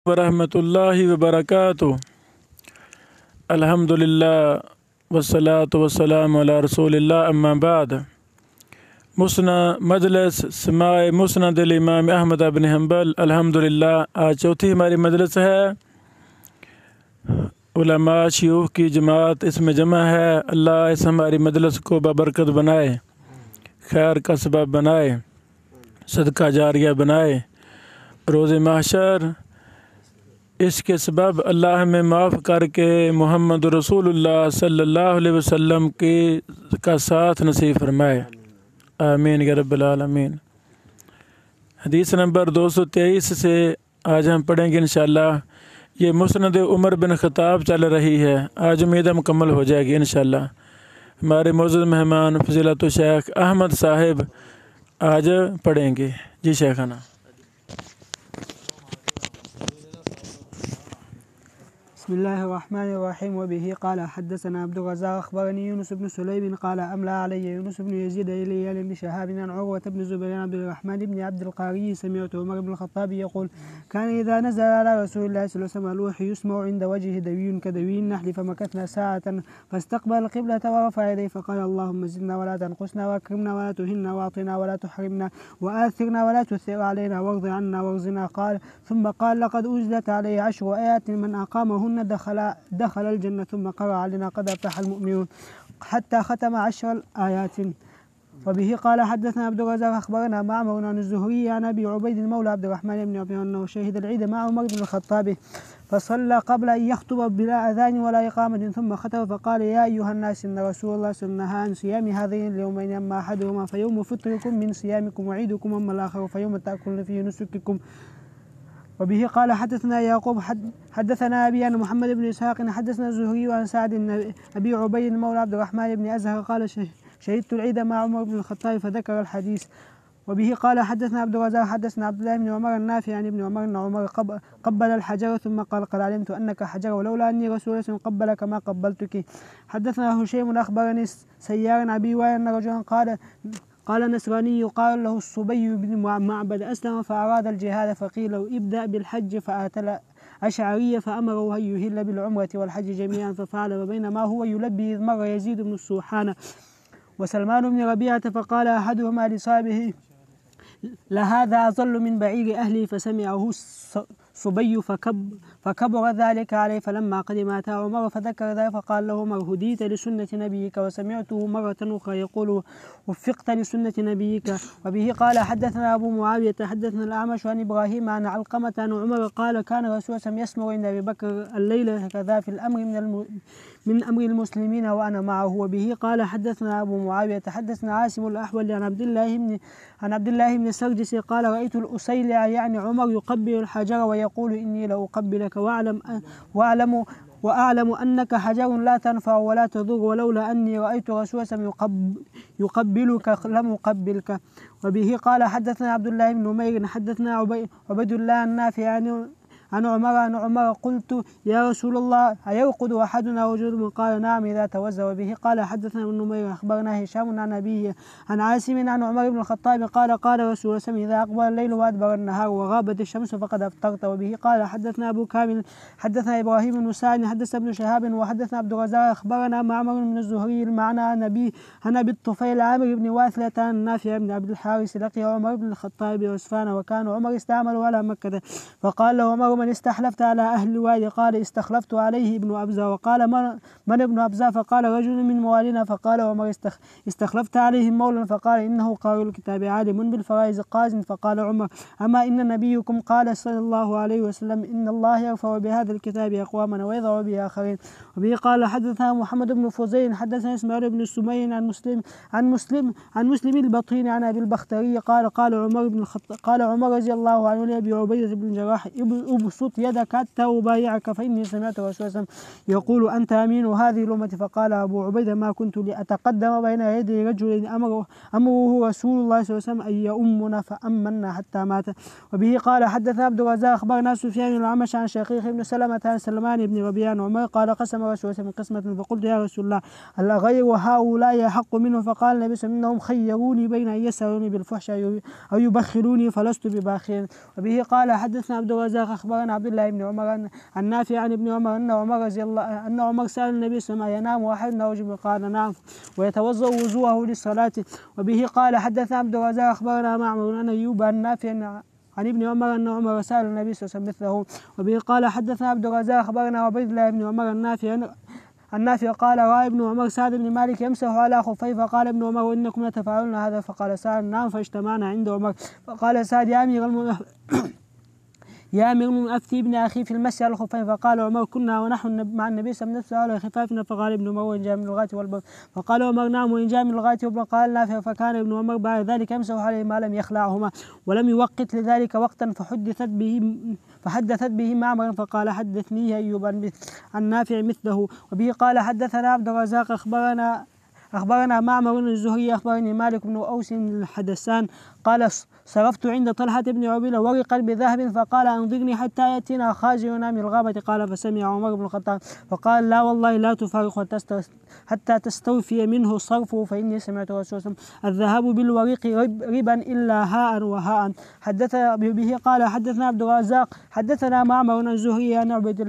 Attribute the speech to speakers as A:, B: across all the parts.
A: वरहमतुल्लाहि वबरकातुह। अल्हम्दुलिल्लाह वस्सलातु वस्सलामु अला रसूलिल्लाह अम्मा बाद। मजलिस समाए मुस्नद इमाम अहमद बिन हम्बल। अल्हम्दुलिल्लाह आज चौथी हमारी मजलिस है। उलमा शयूख की जमात इसमें जमा है। अल्लाह इस हमारी मजलिस को बबरकत बनाए, खैर का सबब बनाए, सदका जारिया बनाए। रोज़ महशर इसके सबब अल्लाह हमें माफ़ करके मोहम्मद रसूलुल्लाह सल्लल्लाहु अलैहि वसल्लम का साथ नसीब फरमाए। आमीन या रब्बल आलमीन। हदीस नंबर 223 से आज हम पढ़ेंगे इंशाअल्लाह। ये मुस्नद उमर बिन ख़त्ताब चल रही है। आज उम्मीद मुकम्मल हो जाएगी इंशाअल्लाह। हमारे मौजूद मेहमान फजीलतुल शेख अहमद साहिब आज पढ़ेंगे। जी शेखाना।
B: बिस्मिल्लाहिर्रहमानिर्रहीम वबिही क़ाल हद्दसना अब्दुर रज़्ज़ाक़ अख़बरनी यूनुस इब्न सुलैम क़ाल अमला अलैहि यूनुस इब्न यज़ीद इब्न शहाब अन उरवा इब्न ज़ुबैर अन अब्दुर्रहमान इब्न अब्दिल क़ारी समिअतु उमर इब्न अल-ख़त्ताब यक़ूल कान इज़ा नज़ला अला रसूलिल्लाहि सल्लल्लाहु अलैहि वसल्लम अल-वहयु युस्मअु इंद वजहिhi दविyyun कदविय्यि नहल फमकथना साअतन फastaqbala al-क़िबलता व रफ़अ यदैहि फ़क़ाल अल्लाहुम्मा ज़िदना व ला तनक़ुसना व अक्रिमना व ला तुहिन्ना व अतिना व ला तुहरिमना व आथिरना व ला तु'थिर अलैना वारज़ अन्ना वारज़िना। क़ाल ثم قال لقد أنزلت عليه 10 آيات من أقامهن دخل الجنة ثم قرأ علينا قد أفلح المؤمنون حتى ختم 10 آيات. وبه قال حدثنا عبد الرزاق أخبرنا معمر عن الزهري عن أبي عبيد المولى عبد الرحمن بن عوف أنه شهد العيد مع عمر بن الخطاب فصلى قبل أن يخطب بلا أذان ولا إقامة ثم خطب فقال يا أيها الناس إن رسول الله صلى الله عليه وسلم نهى عن صيام هذين اليومين أما أحدهما فيوم فطركم من صيامكم وعيدكم أما الآخر فيوم تأكلون فيه نسككم. وبه قال حدثنا يعقوب حدثنا أبي أن محمد بن إسحاق حدثنا الزهري عن سعد أبي عبيد المولى عبد الرحمن بن أزهر قال شهدت العيد مع عمر بن الخطاب فذكر الحديث. وبه قال حدثنا عبد الرزاق حدثنا عبد الله بن عمر النافع عن ابن عمر أن عمر قبل الحجر ثم قال قد علمت أنك حجر ولولا أني رسول الله قبلك ما قبلتك. حدثنا هشيم أخبرني سيار أبي وائل أن رجلا قال نصراني يقال له الصبي بن معبد أسلم فأراد الجهاد فقيل له ابدأ بالحج فأتى الأشعرية فأمره أن يهل بالعمرة والحج جميعا ففعل. وبينما هو يلبي إذ مر يزيد بن السوحان وسلمان بن ربيعة فقال أحدهما لصاحبه لهذا أظل من بعير أهلي فسمعه صبي فكبر ذلك عليه فلما قدم أتى عمر فذكر ذلك فقال له عمر هديت لسنة نبيك وسمعته مرة أخرى يقول وفقت لسنة نبيك. وبه قال حدثنا أبو معاوية حدثنا الأعمش عن إبراهيم عن علقمة عن عمر قال كان رسول الله يسمع عند أبي بكر الليلة كذا في الأمر من أمر المسلمين وأنا معه. وبه قال حدثنا أبو معاوية حدثنا عاصم الأحول عن عبد الله بن سرجس قال رأيت الأسيلع يعني عمر يقبل الحجر ويقول إني لأقبلك وأعلم أنك حجر لا تنفع ولا تضر ولولا أني رأيت رسول الله يقبلك لم أقبلك. وبه قال حدثنا عبد الله بن نمير حدثنا عبيد الله النافع عن عمر قلت يا رسول الله أيرقد أحدنا وجنوب قال نعم إذا توزع. وبه قال حدثنا ابن نمير أخبرنا هشام عن أبيه عن عاصم عن عمر بن الخطاب قال رسول الله إذا أقبل الليل وأدبر النهار وغابت الشمس فقد أفطرت. وبه قال حدثنا أبو كامل حدثنا إبراهيم بن سعد حدثنا ابن شهاب وحدثنا عبد الرزاق أخبرنا معمر من الزهري المعنى عن أبي الطفيل عامر بن واثلة عن نافع بن عبد الحارث لقي عمر بن الخطاب بعسفان وكان عمر استعمل على مكة فقال له عمر من استحلفت على أهل الوادي قال استخلفت عليه ابن أبزة. وقال من ابن أبزة فقال رجل من موالينا فقال عمر استخلفت عليه مولا فقال إنه قارئ الكتاب عالم بالفرائض قاز. فقال عمر أما إن نبيكم قال صلى الله عليه وسلم إن الله يرفع بهذا الكتاب أقواما ويضع به آخرين. وبه قال حدثنا محمد بن فوزين حدثنا إسماعيل بن سمين عن مسلم البطين عن أبي البختري قال عمر رضي الله عنه لأبي عبيدة بن الجراح ابسط يدك حتى أبايعك فإني سمعت رسول الله يقول أنت أمين هذه الأمة. فقال أبو عبيدة ما كنت لأتقدم بين يدي رجل أمره رسول الله صلى الله عليه وسلم أن يؤمنا فأمنا حتى مات. وبه قال حدثنا عبد الرزاق أخبرنا سفيان الأعمش عن شقيق بن سلمة عن سلمان بن ربيعة عن عمر قال قسم رسول الله قسمة فقلت يا رسول الله هل غير هؤلاء أحق منه؟ فقال النبي صلى الله عليه وسلم إنهم خيروني بين أن يسألوني بالفحش أو يبخلوني فلست بباخر. وبه قال حدثنا عبد الرزاق أخبرنا أخبرنا عبد الله بن عمر عن نافع عن ابن عمر أن عمر رضي الله أن عمر سأل النبي صلى الله عليه وسلم: ينام أحدنا رجل؟ قال: نعم، ويتوضأ وضوءه للصلاة. وبه قال حدثنا عبد الرزاق أخبرنا معمر عن أيوب عن نافع عن ابن عمر أن عمر سأل النبي صلى الله عليه وسلم مثله. وبه قال حدثنا عبد الرزاق أخبرنا عبيد الله بن عمر النافع قال: رأى ابن عمر سعد بن مالك يمسح على خفيه، فقال ابن عمر: إنكم لتفعلون هذا؟ فقال سعد: نعم. فاجتمعنا عند عمر، فقال سعد: يا أمير أفتي ابن أخي في المسح على الخفين. فقال عمر: كنا ونحن مع النبي صلى الله عليه وسلم على خفافنا. فقال ابن عمر: وإن جاء من الغاية والبر؟ فقال عمر: نعم، وإن جاء من الغاية والبر. قال نافع: فكان ابن عمر بعد ذلك يمسح عليه ما لم يخلعهما، ولم يوقت لذلك وقتا. فحدثت به معمر، فقال: حدثني أيوب عن نافع مثله. وبه قال حدثنا عبد الرزاق أخبرنا معمر بن الزهري أخبرني مالك بن أوس الحدثان قال: صرفت عند طلحة بن عبيدة ورقا بذهب، فقال: أنظرني حتى يأتينا خازننا من الغابة. قال: فسمع عمر بن الخطاب فقال: لا والله لا تفارق حتى تستوفي منه صرفه، فإني سمعت رسول الله الذهاب بالوريق ربا إلا هاء وهاء. به قال حدثنا عبد الرزاق حدثنا معمر بن الزهري عن عبد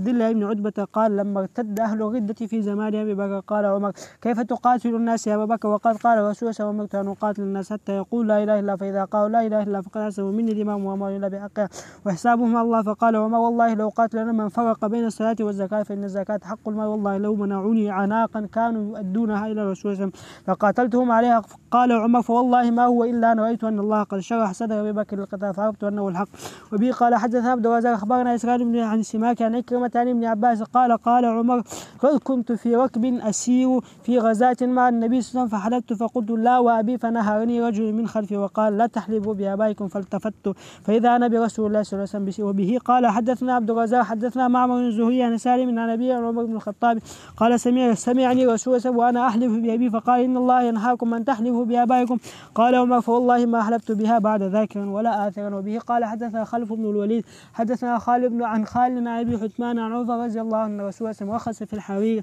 B: الله بن عتبة قال: لما ارتد أهل الردة في زمان أبي بكر قال عمر: كيف تقاتل الناس يا أبا بكر؟ وقد قال رسول الله: أمرت أن أقاتل الناس حتى يقول لا إله إلا، فإذا قالوا لا إله إلا فقد عصموا مني دماءهم وأموالهم إلا بحقها وحسابهم على الله. فقال عمر: والله لو قاتلنا من فرق بين الصلاة والزكاة، فإن الزكاة حق المال، والله لو منعوني عناقا كانوا يؤدونها إلى رسول الله فقاتلتهم عليها. قال عمر: فوالله ما هو إلا أن رأيت أن الله قد شرح صدر أبي بكر للقتال، فعرفت أنه الحق. وبه قال حدثنا عبد الرزاق أخبرنا إسرائيل بن عن سماك عن عكرمة عن ابن عباس قال: قال عمر: قد كنت في ركب أسير في غزاة مع النبي صلى الله عليه وسلم، فحلبت فقلت لا وأبي، فنهرني رجل من خلفي وقال: لا تحلبوا بآبائكم، فالتفت فإذا أنا برسول الله صلى الله عليه وسلم. وبه قال حدثنا عبد الرزاق حدثنا معمر بن الزهري عن سالم عن أبي عمر بن الخطاب قال: سمعني رسول الله وأنا أحلف بأبي، فقال: إن الله ينهاكم أن تحلفوا بآبائكم. قال عمر: فوالله ما حلفت بها بعد ذاكرا ولا آثرا. وبه قال حدثنا خلف بن الوليد حدثنا خالد بن عن خالد عن أبي حتمان عن عمر رضي الله عنه رسول الله رخص في الحرير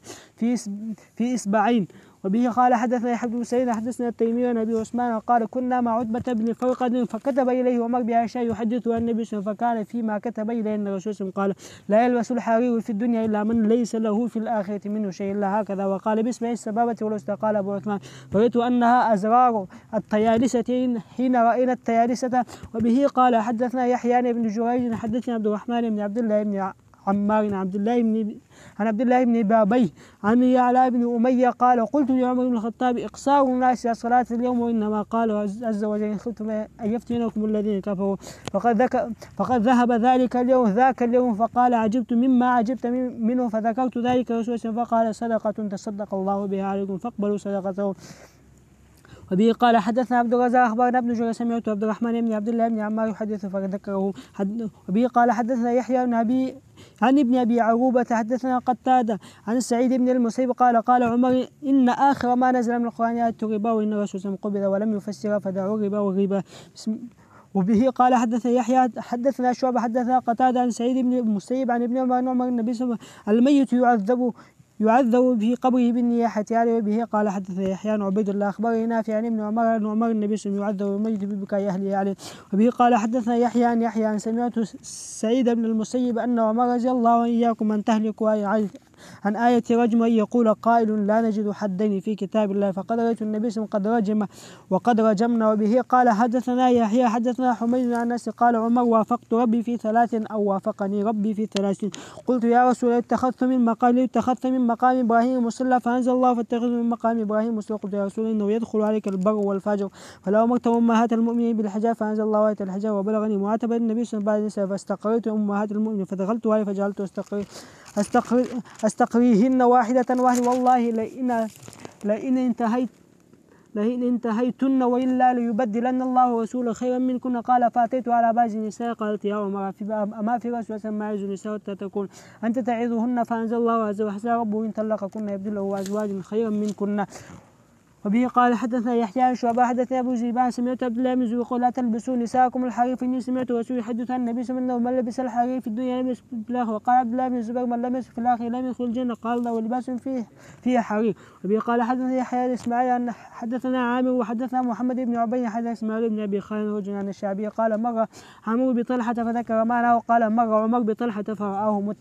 B: في إصبعين. وبه قال حدثنا يحيى بن سعيد حدثنا التيمي عن ابي عثمان قال: كنا مع عتبة بن فرقد فكتب اليه عمر باشياء يحدثه عن النبي صلى الله عليه وسلم، فكان فيما كتب اليه ان الرسول صلى الله عليه وسلم قال: لا يلبس الحرير في الدنيا الا من ليس له في الاخره منه شيء الا هكذا. وقال: باسم السبابه والوسطى. قال ابو عثمان: فرأيت انها ازرار الطيالسة حين راينا الطيالسة. وبه قال حدثنا يحيى بن جريج حدثنا عبد الرحمن بن عبد الله بن عمار عن عبد الله بن بابي عن يعلى بن أمية قال: قلت لعمر بن الخطاب: إقصار الناس على صلاة اليوم، وإنما قال عز وجل: خفتم أن يفتنكم الذين كفروا فقد ذهب ذاك اليوم. فقال: عجبت مما عجبت منه، فذكرت ذلك رسول الله فقال: صدقة تصدق الله بها عليكم فاقبلوا صدقته. وبه قال حدثنا عبد الرزاق أخبرنا ابن جريج سمعت عبد الرحمن بن عبد الله بن عمار يحدث فذكره. وبه قال حدثنا يحيى بن عن ابن أبي عروبة حدثنا قتادة عن سعيد بن المسيب قال عمر: إن آخر ما نزل من القرآن آية الربا، وإن الرسول صلى الله عليه وسلم قبض ولم يفسر فدعوا الربا والربا. وبه قال حدثنا يحيى حدثنا شعبة حدثنا قتادة عن سعيد بن المسيب عن ابن عمر النبي صلى الله عليه وسلم: الميت يعذب في قبره بالنياحة عليه. وبه قال حدثنا يحيى عن عبيد الله أخبرني نافع عن ابن عمر أن عمر النبي صلى الله عليه وسلم يعذب بالميت ببكاء أهله عليه. وبه قال حدثنا يحيى عن سمعت سعيد بن المسيب أن عمر رضي الله إياكم أن تهلكوا عن آية رجم أن يقول قائل: لا نجد حدين في كتاب الله، فقد رأيت النبي صلى الله عليه وسلم قد رجم وقد رجمنا. وبه قال حدثنا يحيى حدثنا حميد عن أنس قال: عمر: وافقت ربي في 3 أو وافقني ربي في 3. قلت: يا رسول الله: اتخذت من مقام إبراهيم مصلى، فأنزل الله: فاتخذوا من مقام إبراهيم مصلى. قلت: يا رسول الله: إنه يدخل عليك البر والفاجر، فلو أمرت أمهات المؤمنين بالحجاب، فأنزل الله آية الحجاب. وبلغني معاتبة النبي صلى الله عليه وسلم فاستقريت أمهات المؤمنين، فدخلت عليه فجعلت أستقريهن واحدة. والله لئن انتهيتن وإلا ليبدلن الله ورسوله خيرا منكن. قال: فأتيت على بعض النساء قالت: يا عمر: أما في رسول الله ما يعز النساء حتى تكون أنت تعظهن، فأنزل الله عز وجل: ربه إن طلقكن يبدله أزواجا خيرا منكن. وبه قال حدثنا يحيى عن شعبة حدثنا أبو زيبان سمعت عبد الله بن زبير يقول لا تلبسوا نساءكم الحرير فإني سمعت رسول يحدث عن النبي صلى الله عليه وسلم من لبس الحرير في الدنيا لم يلبس في الآخرة. وقال عبد الله بن الزبير من لم يلبس في الآخرة لم يدخل الجنة. قال الله ولباس فيه حرير. وبه قال حدثنا يحيى بن إسماعيل أن حدثنا عامر وحدثنا محمد بن عبيد حدثنا إسماعيل بن أبي خالد رجل عن الشعبي قال مر عمرو بطلحة فذكر معناه. وقال مر عمر بطلحة فرآه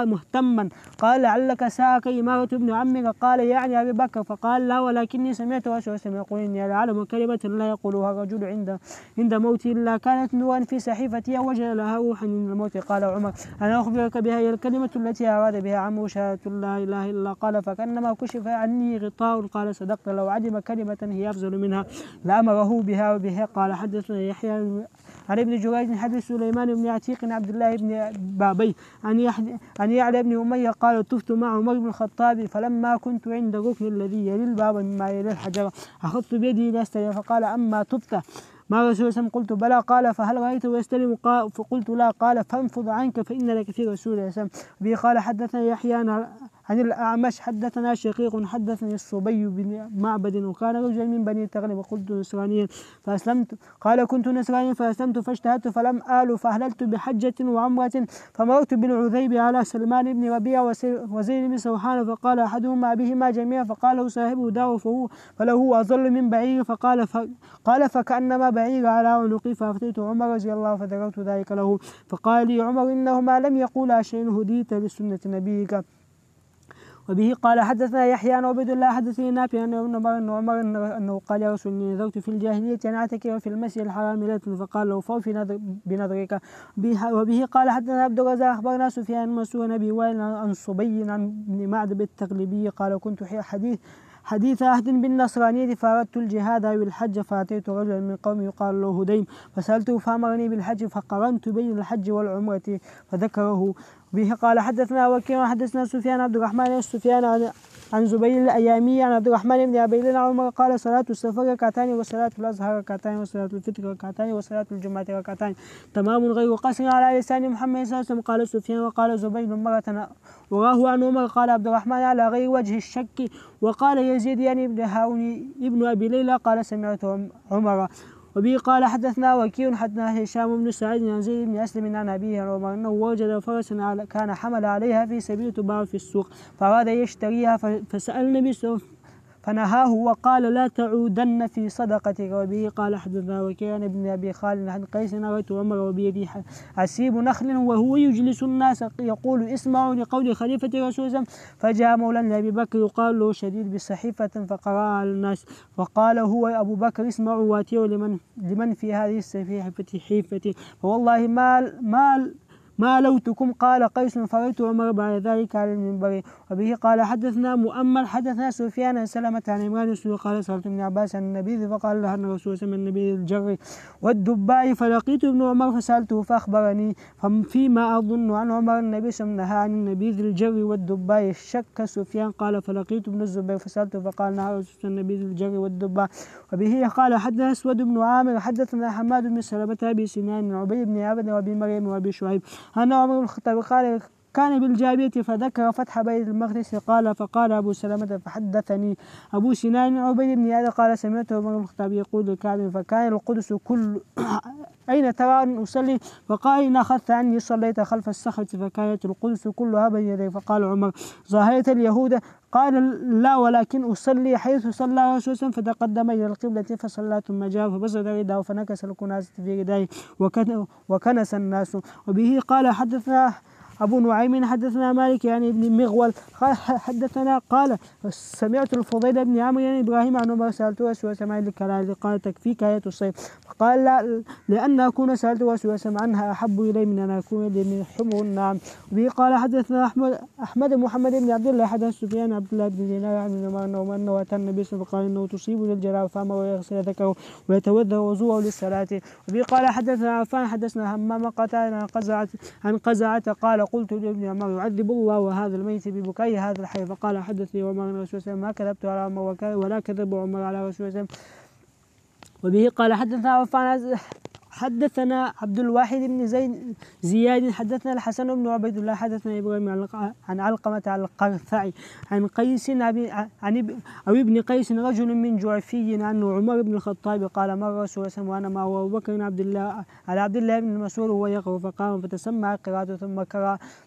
B: مهتما قال لعلك ساءك إمارة ابن عمك. قال يعني أبي بكر. فقال لا ولكني سمعت رسول الله يقول إني لأعلم كلمة لا يقولها الرجل عند موته إلا كانت نورا في صحيفتي وجد لها روحا من الموت. قال عمر أنا أخبرك بها هي الكلمة التي أراد بها عمرو شهادة لا إله إلا الله. قال فكأنما كشف عني غطاء. قال صدقت لو علم كلمة هي أفضل منها لأمره بها. وبه قال حدثنا يحيى عن ابن جريج حدث سليمان بن عتيق عبد الله بن بابي عن يعلى بن أمية قال طفت مع عمر بن الخطاب فلما كنت عند الركن الذي يلي الباب مما يلي الحجر أخذت بيدي لأستلم. فقال أما طفت مع رسول الله قلت بلى. قال فهل رأيته يستلم؟ فقلت لا. قال فانفض عنك فإن لك في رسول الله. به قال حدثنا يحيى عن الأعمش حدثنا شقيق حدثني الصبي بن معبد وكان رجلا من بني تغلب. وقلت نصرانيا فأسلمت. قال كنت نصرانيا فأسلمت فاجتهدت فلم آل فأهللت بحجة وعمرة فمرت بالعذيب على سلمان بن ربيع وزيد بن سوحان فقال أحدهما بهما جميعا فقال له صاحبه دعوه فله أظل من بعير. قال فكأنما بعير على عنقي. فأفتيت عمر رضي الله فذكرت ذلك له فقال لي عمر إنهما لم يقولا شيء هديت بسنة نبيك. وبه قال حدثنا يحيى عن عبيد الله حدثني نافع عن عمر انه قال يا رسول الله نذرت في الجاهليه ان اعتكف في المسجد الحرام ليله فقال له فوفي بنذرك. وبه قال حدثنا عبد الرزاق اخبرنا سفيان مسعود ابي وائل عن صبي عن ابن معدب التغلبي قال كنت حديث عهد بالنصرانية فأردت الجهاد أو الحج فأتيت رجلا من قومي يقال له هديم فسألته فأمرني بالحج فقرنت بين الحج والعمرة فذكره. به قال حدثنا وكيع حدثنا سفيان عبد الرحمن سفيان عن زبير الأيامي عن عبد الرحمن بن أبي ليلى عمر قال صلاة السفر ركعتان وصلاة الأزهر ركعتان وصلاة الفطر ركعتان وصلاة الجمعة ركعتان تمام غير قصر على لسان محمد صلى الله عليه وسلم. قال سفيان وقال زبير مرة وراه عن عمر قال عبد الرحمن على غير وجه الشك. وقال يزيد يعني ابن هارون ابن أبي ليلى قال سمعت عمر. وبه قال حدثنا وكيع حدثنا هشام بن سعيد عن زيد بن أسلم عن أبيه عن عمر أنه وجد فرسا كان حمل عليها في سبيل تباع في السوق فأراد يشتريها فسأل النبي فنهاه وقال لا تعودن في صدقتك. وبه قال حدثنا وكيع بن أبي خالد عن قيس رأيت عمر وبيده عسيب نخل وهو يجلس الناس يقول اسمعوا لقول خليفة رسول الله. فجاء مولى لأبي بكر يقال له شديد بصحيفة فقرأ على الناس فقال هو أبو بكر اسمعوا واتيوا لمن في هذه الصحيفة فوالله ما لوتكم. قال قيس فرأيت عمر بعد ذلك على المنبر. وبه قال حدثنا مؤمل حدثنا سفيان عن سلمة عن عمران قال سألت ابن عباس عن النبيذ فقال له أن الرسول صلى الله عليه وسلم النبيذ الجر والدباء فلقيت ابن عمر فسألته فأخبرني فيما أظن عن عمر النبي صلى الله عليه وسلم نهى عن النبيذ الجر والدباء. شك سفيان قال فلقيت ابن الزبير فسألته فقال نهى الرسول النبيذ الجر والدباء. وبه قال حدثنا أسود بن عامر حدثنا حماد بن سلمة أبي سنان وعبيد بن عبد وأبي مريم وأبي شعيب أن عمر بن الخطاب قال كان بالجابية فذكر فتح بيت المقدس فقال أبو سلمة فحدثني أبو سنان عبيد بن عبد قال سمعت عمر بن الخطاب يقول لكعب فكان القدس كل أين ترى أن أصلي؟ فقال إن أخذت عني صليت خلف الصخرة فكانت القدس كلها بين يدي. فقال عمر ظاهرة اليهود؟ قال لا ولكن أصلي حيث صلى رسول الله فتقدم إلى القبلة فصلى ثم جاء فبسط رداه فنكس الكناسة في ردائه وكنس الناس. وبه قال حدثنا أبو نعيم حدثنا مالك يعني ابن مغول حدثنا قال سمعت الفضيل بن عمرو يعني إبراهيم عن عمر سألت رسول الله الكلام قال تكفيك آية الصيف فقال لا لأن أكون سألت رسول الله عنها أحب إلي من أن أكون من حمر النعم. وبه قال حدثنا أحمد محمد بن عبد الله حدث سفيان عبد الله بن دينار عن عمر أنه أتى النبي صلى الله عليه وسلم فقال إنه تصيب الجراب فأمر ويغسل ذكره ويتوضأ وضوءه للصلاة. وبه قال حدثنا عفان حدثنا همام قتادة عن قزعة قال قلت لابن عمر يعذب الله هذا الميت ببكاء هذا الحي. فقال حدثني عمر عن رسول الله ما كذبت على عمر ولا كذب عمر على رسول الله. وبه قال حدثنا عفان حدثنا عبد الواحد بن زياد حدثنا الحسن بن عبيد الله حدثنا إبراهيم عن علقمة القرثعي عن قيس أو ابن قيس رجل من جعفي عنه عمر بن الخطاب قال مر رسول الله وأنا مع أبو بكر على عبد الله بن مسعود وهو يقرأ فقام فتسمع قراءته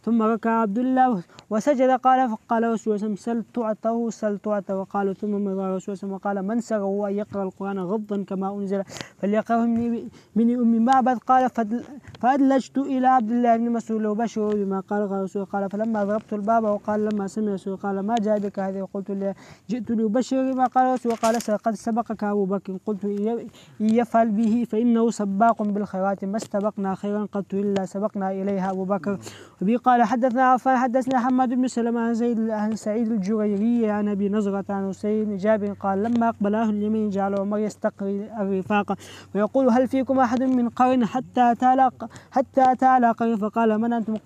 B: ثم ركع عبد الله وسجد فقال رسول الله سل تعطه وقال ثم مر رسول الله وقال من سره أن يقرأ القرآن غضا كما أنزل فليقرأه من أم معبد قال فأدلجت إلى عبد الله بن مسعود وبشره بما قال رسول قال فلما ضربت الباب وقال لما سمع رسول قال ما جاء بك هذه وقلت جئت لأبشر بما قال رسول قال قد سبقك أبو بكر قلت إن يفعل به فإنه سباق بالخيرات ما استبقنا خيرا قد إلا سبقنا إليها أبو بكر. وبه قال حدثنا عفان حدثنا حماد بن سلمة عن سعيد الجريري عن أبي نضرة عن حسين بن جابر قال لما أقبل أهل اليمين جعل عمر يستقري الرفاق ويقول هل فيكم أحد من قرن حتى أتى على قرن فقال من أنتم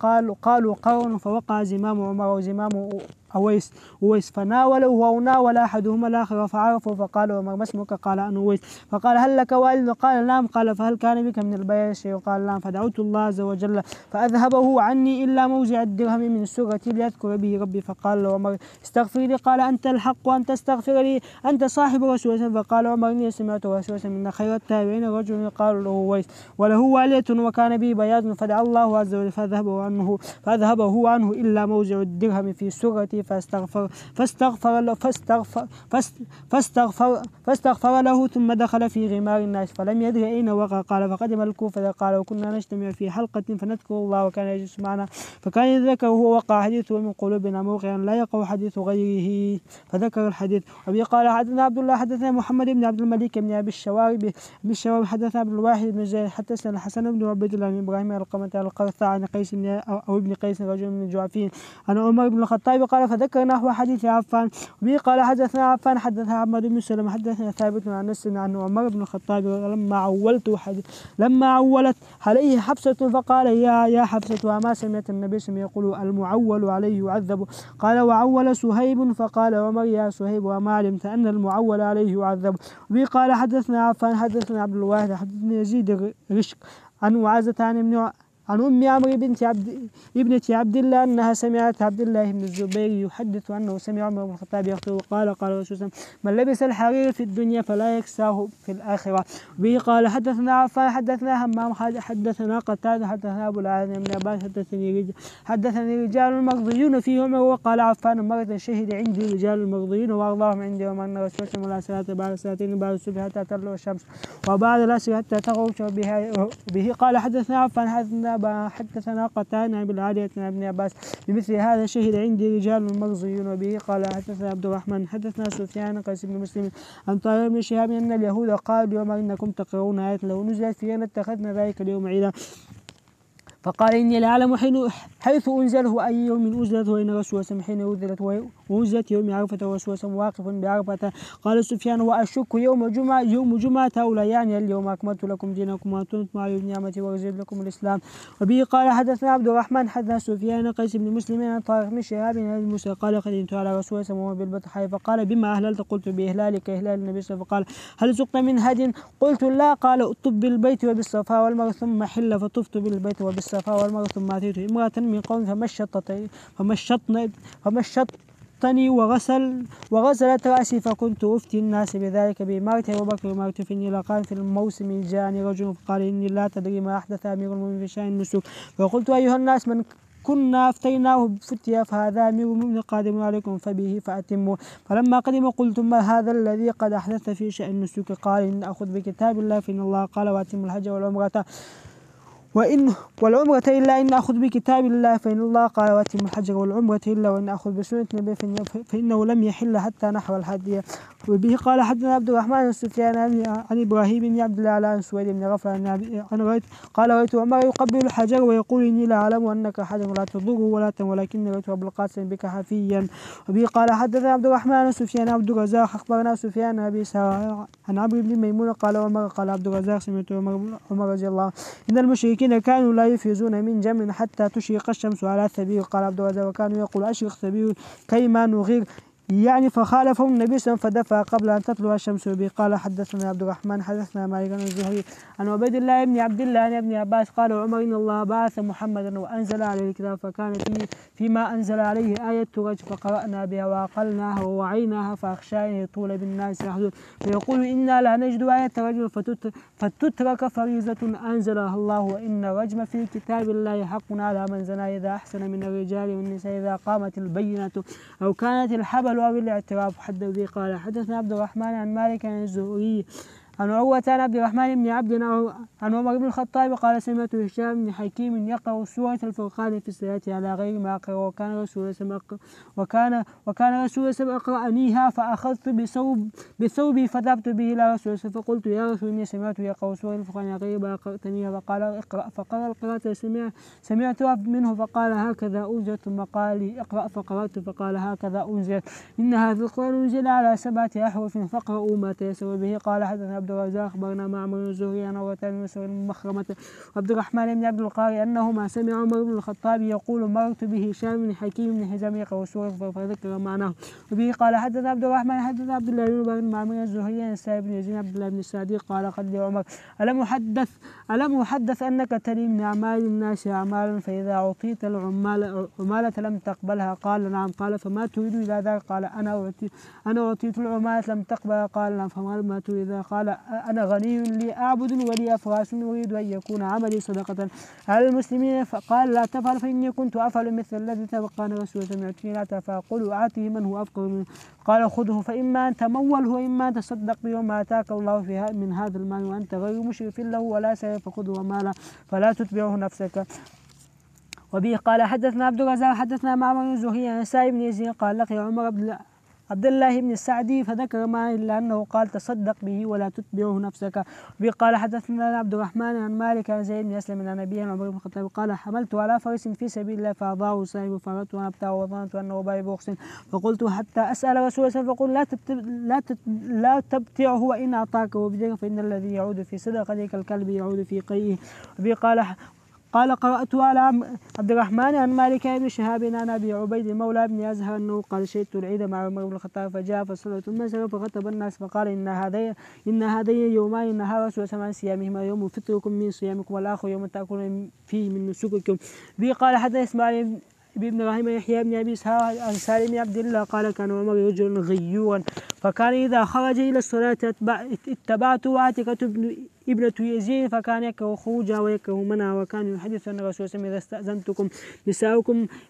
B: قالوا قرن فوقع زمام عمر وزمام أويس فناوله وناول أحدهما الآخر فعرفوا فقال عمر ما اسمك قال أنا أويس فقال هل لك والد قال نعم قال فهل كان بك من البيع شيء قال نعم فدعوت الله عز وجل فأذهبه عني إلا موزع الدرهم من سرة ليذكر به ربي فقال له عمر استغفر لي قال أنت الحق وأن تستغفر لي أنت صاحب رسول الله فقال عمر إني سمعت رسول الله من خير التابعين رجل يقال له أويس وله والية وكان به بياض فدعا الله عز وجل فأذهبه عنه إلا موزع الدرهم في سرة فاستغفر له ثم دخل في غمار الناس فلم يدري أين وقع قال فقدم الكوفة قال وكنا نجتمع في حلقة فنذكر الله وكان يجلس معنا فكان يذكر هو وقع حديثه من قلوبنا موقعا لا يقع حديث غيره فذكر الحديث. وبه قال حدثنا عبد الله حدثنا محمد بن عبد الملك بن أبي الشوارب حدثنا عبد الواحد بن زيد حدثنا الحسن بن عبيد الله بن إبراهيم القمة القرثعي عن قيس أو ابن قيس رجل من الجعفيين عن عمر بن الخطاب قال فذكر نحو حديث عفان. وبه قال حدثنا عفان حدثنا عمر بن سلمة حدثنا ثابت عن أنس عن عمر بن الخطاب لما عولت عليه حفصة فقال يا حفصة وما سمعت النبي صلى الله عليه وسلم يقول المعول عليه يعذب قال وعول سهيب فقال عمر يا سهيب وما علمت أن المعول عليه يعذب. وبه قال حدثنا عفان حدثنا عبد الواحد حدثنا يزيد رشق عن وعزة عن أم عمرو ابنة عبد الله أنها سمعت عبد الله بن الزبير يحدث أنه سمع عمر بن الخطاب يخطب قال رسول الله من لبس الحرير في الدنيا فلا يكساه في الآخرة. وبه قال حدثنا عفان حدثنا همام حدثنا قتادة حدثنا أبو العالم بن عباس حدثني رجال المرضيون في عمر وقال عفان مرة شهد عندي رجال المرضيين وأرضاهم عندي ومن رسول الله لا صلاة بعد ساعتين بعد الصبح حتى تطلع الشمس وبعد العصر حتى تغرب. به قال حدثنا عفان حدثنا قتادة بالعالية عن ابن عباس بمثل هذا شهد عندي رجال مرضيون. وبه قال حدثنا عبد الرحمن حدثنا سفيان قيس بن مسلم عن طارق بن شهاب أن اليهود قالوا لعمر إنكم تقرؤون آية لو نزلت فينا اتخذنا ذلك اليوم عيدا فقال إني لأعلم حيث أنزله أي يوم أنزلت وإن رسول الله حين أنزلت يوم عرفة ورسول الله واقف بعرفة. قال سفيان وأشك يوم جمعة هؤلاء يعني اليوم أكملت لكم دينكم وأتممت عليكم نعمتي ورزقت لكم الإسلام. وبه قال حدثنا عبد الرحمن حدثنا سفيان قيس بن مسلم عن طارق بن شهاب عن موسى قال قدمت على رسول الله وهو بالبطحاء فقال بما أهللت قلت بإهلالك إهلال النبي صلى الله عليه وسلم فقال هل سقت من هدي قلت لا قال اطب بالبيت وبالصفا والمروة ثم حل فطفت بالبيت وبالصفا والمروة ثم أتيت امرأة من قوم فمشطني وغسلت رأسي فكنت أفتي الناس بذلك بإمارتي وبكر إمارتي فإني لقال في الموسم جاءني رجل فقال إني لا تدري ما أحدث أمير المؤمنين في شأن النسك فقلت أيها الناس من كنا أفتيناه فتيا فهذا أمير المؤمنين قادم عليكم فبه فأتموا. فلما قدم قلت ما هذا الذي قد أحدث في شأن النسك قال إن أخذ بكتاب الله فإن الله قال وأتموا الحج والعمرة إلا إن أخذ بكتاب الله فإن الله قال وأتم الحج والعمرة إلا وإن أخذ بسنة النبي فإنه لم يحل حتى نحو الهدي. وبه قال حدثنا عبد الرحمن بن سفيان عن إبراهيم بن عبد الله عن سويد بن غفلان قال رأيت عمر يقبل الحجر ويقول إني لا أعلم أنك حجر لا تضره ولا ولكن رأيت أبو القاسم بك حفيا. وبه قال حدثنا عبد الرحمن بن سفيان عبد الرزاق أخبرنا سفيان أبي عن عمرو بن ميمون قال عمر قال عبد الرزاق سمعت عمر رضي الله عنه إن المشركين كانوا لا يفيزون من جمع حتى تشرق الشمس على الثبير. قال عبد الرزاق وكانوا يقول أشرق ثبير كيما نغير يعني فخالفهم النبي صلى الله عليه وسلم فدفع قبل أن تطلع الشمس. وبه قال حدثنا عبد الرحمن حدثنا مالك عن الزهري عن عبيد الله بن عبد الله عن ابن عباس قال عمر إن الله بعث محمدا وأنزل عليه الكتاب فكان فيما أنزل عليه آية رجم فقرأنا بها وعقلناها ووعيناها فأخشى أن يطول بالناس يحدث فيقول إنا لا نجد آية رجم فتترك فريضة أنزلها الله وإن الرجم في كتاب الله حق على من زنى إذا أحسن من الرجال والنساء إذا قامت البينة أو كانت الحبل أو الاعتراف. حد به قال حدثنا عبد الرحمن عن مالك عن الزهري عن عروة عن عبد الرحمن بن عبد عن عمر بن الخطاب قال سمعت هشام بن حكيم يقرأ سورة الفرقان في الصلاة على غير ما أقرأ وكان رسول الله أقرأنيها فأخذت بثوبي فذهبت به إلى رسول الله فقلت يا رسول إني سمعت يقرأ سورة الفرقان على غير ما أقرأتنيها فقال اقرأ فقرأ القراءة سمعتها منه فقال هكذا أنزلت ثم قال لي اقرأ فقرأت فقال هكذا أنزلت إن هذا القرآن أنزل على 7 أحرف فاقرأوا ما تيسر به. قال حدثنا عبد الرزاق أخبرنا معمر الزهري عن عروة بن مسعود مخرمة وعبد الرحمن بن عبد القاري أنهما سمع عمر بن الخطاب يقول مررت به هشام بن حكيم بن حزام يقرأ سورة فذكر معناه. وبه قال حدثنا عبد الرحمن حدثنا عبد الله بن معمر الزهري عن سعيد بن يزيد عبد الله بن السعدي قال قد لعمر ألم أحدث أنك تلي من أعمال الناس أعمالا فإذا أعطيت العمالة لم تقبلها؟ قال نعم. قال فما تريد إلى ذلك؟ قال أنا أعطيت العمالة لم تقبلها. قال نعم. فما تريد؟ قال أنا غني لي أعبد ولي أفراس أريد أن يكون عملي صدقة على المسلمين. فقال لا تفعل فإني كنت أفعل مثل الذي تبقى رسول سمعتني لا تفعل قل أعطيه من هو أفقر منه. قال خذه فإما أن تموله وإما أن تصدق به ما آتاك الله فيها من هذا المال وأنت غير مشرف له ولا سيف فخذه وماله فلا تتبعه نفسك. وبه قال حدثنا عبد الرزاق حدثنا معمر الزهري عن سعيد بن يزيد قال لقي عمر عبد الله بن السعدي فذكر ما إلا أنه قال تصدق به ولا تتبعه نفسك. وبه قال حدثنا عبد الرحمن عن مالك عن زيد بن أسلم عن أبيه عن عمر بن الخطاب قال حملت على فرس في سبيل الله فأضاعه صاحبه فأردت أن أبتاعه وظننت أنه بائع بخس فقلت حتى أسأل رسول الله فقل لا تبتعه وإن أعطاكه بدين فإن الذي يعود في صدقته كالكلب يعود في قيئه. وبه قال قرأت على عبد الرحمن عن مالك بن شهاب عن أبي عبيد المولى بن أزهر أنه قال شهدت العيد مع عمر بن الخطاب فجاء فصلى ثم سلم فخطب الناس فقال إن هذين يومان نهى رسول الله عن صيامهما يوم فطركم من صيامكم والآخر يوم تأكلون فيه من نسككم. به قال حتى إسماعيل بن إبراهيم يحيى بن أبي إسحاق عن سالم بن عبد الله قال كان عمر رجلا غيورا فكان إذا خرج إلى الصلاة اتبعته وعاتكة ابنة يزيد فكان يكره خروجها ويكره منها وكان يحدث أن الرسول صلى الله عليه وسلم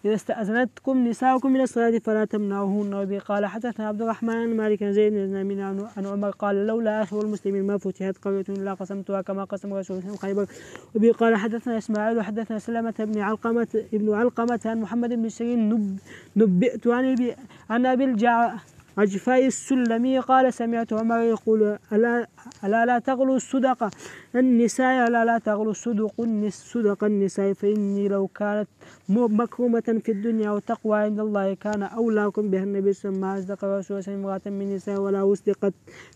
B: إذا استأذنتكم نساؤكم إلى الصلاة فلا تمنعوهن. وبه قال حدثنا عبد الرحمن عن مالك عن زيد بن عن عمر قال لولا آخر المسلمين ما فتحت قرية إلا قسمتها كما قسم الرسول صلى الله عليه وسلم خيبر. وبه قال حدثنا إسماعيل وحدثنا سلمة بن علقمة عن محمد بن سيرين نبئت عن أبي عجفاء السلمي قال سمعت عمر يقول ألا لا تغلو الصدقة النساء ألا لا تغلو الصدق النساء فإني لو كانت مكرمة في الدنيا وتقوى عند الله كان أولاكم بها النبي صلى الله عليه وسلم. أصدق الرسول صلى الله عليه وسلم امرأة من نساء ولا وصدقت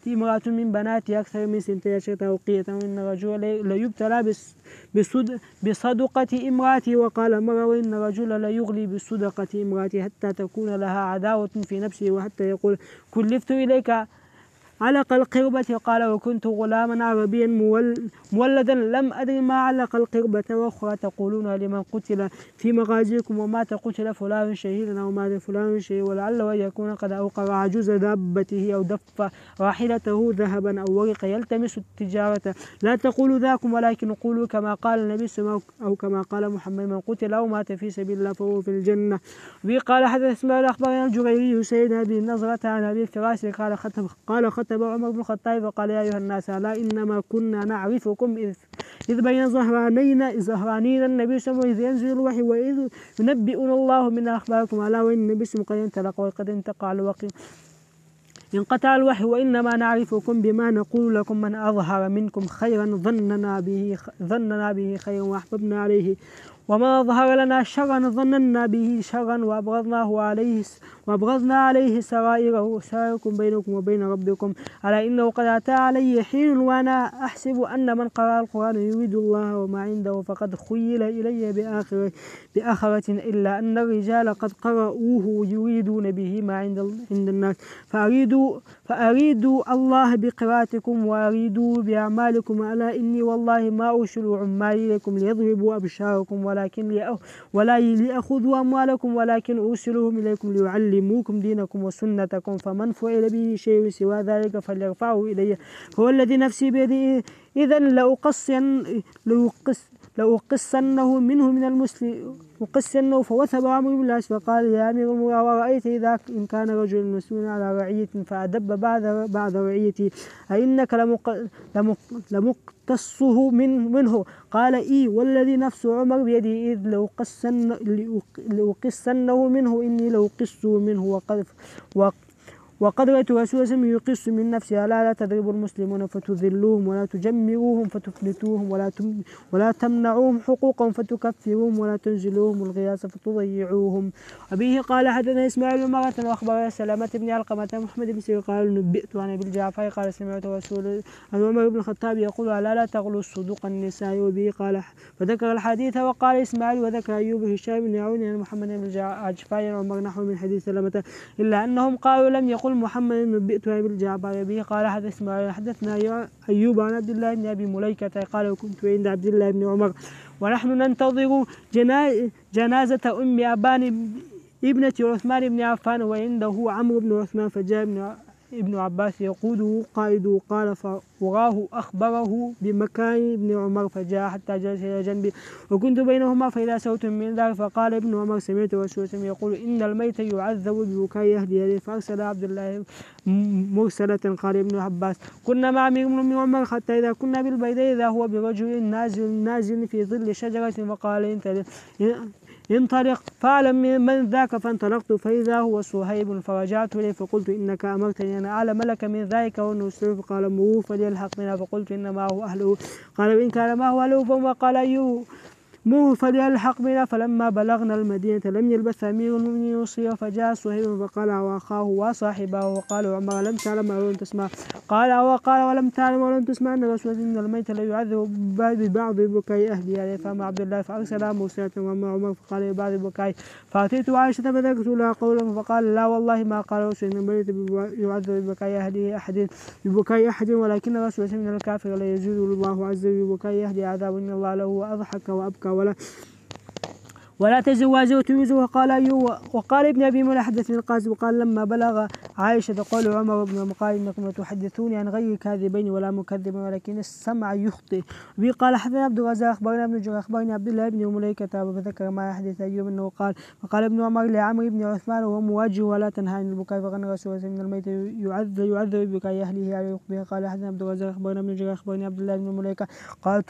B: امرأة من بناتي أكثر من 12 أوقية وإن الرجل ليبتلى بصدقة امرأته. وقال مرة وإن الرجل ليغلي بصدقة امرأته حتى تكون لها عداوة في نفسه وحتى يقول كلفت إليك علق القربة. قال وكنت غلاما عربيا مولدا لم أدري ما علق القربة. وأخرى تقولون لمن قتل في مغازيكم ومات قتل فلان شهيدا أو مات فلان شهيدا ولعل أن يكون قد أوقع عجوز دابته أو دف راحلته ذهبا أو ورق يلتمس التجارة. لا تقولوا ذاكم ولكن قولوا كما قال النبي صلى الله عليه وسلم أو كما قال محمد من قتل أو مات في سبيل الله فهو في الجنة. وبه قال حدث إسماعيل أخبرنا الجريري سيد أبي نظرة عن أبي الفراس قال خطب عمر بن الخطاب وقال يا أيها الناس ألا إنما كنا نعرفكم إذ بين ظهرانين النبي صلى الله عليه وسلم إذ ينزل الوحي وإذ ينبئنا الله من أخباركم ألا وإن النبي صلى الله عليه وسلم قد انقطع الوحي وإنما نعرفكم بما نقول لكم من أظهر منكم خيرا ظننا به خيرا وأحببنا عليه وما ظهر لنا شرا ظننا به شرا وأبغضنا عليه سرائركم بينكم وبين ربكم. ألا إنه قد أتى علي حين وأنا أحسب أن من قرأ القرآن يريد الله وما عنده فقد خيل إلي بآخرة إلا أن الرجال قد قرأوه يريدون به ما عند الناس فأريدوا الله بقراءتكم وأريدوا بأعمالكم. ألا إني والله ما أرسل عمالي لكم ليضربوا أبشاركم ولا ليأخذوا أموالكم ولكن أرسلهم إليكم ليعلموكم دينكم وسنتكم. فمن فعل به شيء سوى ذلك فليرفعه إلي هو الذي نفسي بيده إذن لأقصنه منه من المسلم أقصنه. فوثب عمرو بن العاص فقال يا أمير المؤمنين ورأيت إذا إن كان رجل مسؤول على رعية فأدب بعد رعيته أئنك لمقتصه منه؟ قال إي والذي نفس عمر بيده إذ لأقصنه منه إني لأقصه منه وقد رأيت رسول الله يقص من نفسه. ألا لا تضربوا المسلمون فتذلوهم ولا تجمروهم فتفلتوهم ولا تمنعوهم حقوقهم فتكفروهم ولا تنزلوهم الغياث فتضيعوهم. وبه قال حدثنا إسماعيل مرة وأخبر سلامة بن علقمة محمد بن سير قال نبئت عن ابن جعفر قال سمعت رسول عمر بن الخطاب يقول ألا لا تغلوا الصدوق النساء. وبه قال فذكر الحديث وقال إسماعيل وذكر أيوب هشام بن عون عن محمد بن عجفان عمر نحو من حديث سلامة إلا أنهم قالوا لم يقل محمد نبئت عن ابن جعفر. به قال حدثنا أيوب عن عبد الله بن أبي مليكة قال كنت عند عبد الله بن عمر ونحن ننتظر جنازة أم أبان ابنة عثمان بن عفان وعنده عمرو بن عثمان فجاء ابن عباس يقوده قائده قال فوراه أخبره بمكان ابن عمر فجاء حتى جلس إلى جنبي وكنت بينهما فإذا صوت من ذلك فقال ابن عمر سمعت رسول الله يقول إن الميت يعذب ببكاء أهله فأرسل عبد الله مرسلة. قال ابن عباس كنا مع أمير بن عمر حتى إذا كنا بالبيداء إذا هو برجل نازل في ظل شجرة فقال انطلق فاعلم من ذاك فانطلقت فإذا هو صهيب فرجعت إليه فقلت إنك أمرتني أن أعلم لك من ذلك وأنه قال مروه فليلحق بنا فقلت إنما هو أهله. قال وإن كان ما هو أهله فما قال أيوه مروه فليلحق بنا. فلما بلغنا المدينة لم يلبث أمير المؤمنين يوصي فجاء صهيب فقال وأخاه وصاحبه وقال عمر لم تعلم ولم تسمع قال ولم تعلم ولم تسمع أن رسول إن الميت لا يعذب ببعض بكاء أهله عليه. فأما عبد الله فأرسل مرسلة وأما عمر فقال ببعض بكاء فأتيت عائشة فذكرت لها قوله فقال لا والله ما قال رسول إن الميت يعذب ببكاء أهله أحد ولكن رسول من الكافر لا يزيد الله عز وجل ببكاء أهله عذاب إن الله له أضحك وأبكى ولا تزر وازرة وزر. وقال أيوب وقال ابن أبي مولى حدثني القاسم وقال لما بلغ عائشة قول عمر بن قال إنكم لتحدثوني عن غير كاذبين ولا مكذبين ولكن السمع يخطئ. وبه قال حدثنا عبد الرزاق أخبرنا ابن جرير أخبرني عبد الله بن مليكة فذكر ما يحدث أيوب أنه قال وقال ابن عمر لعمرو بن عثمان وهو مواجه ولا تنهى عن البكاء فقال رسول الله من الميت يعذب ببكاء أهله على يقبه. قال حدثنا عبد الرزاق أخبرنا ابن جرير أخبرني عبد الله بن مليكة قال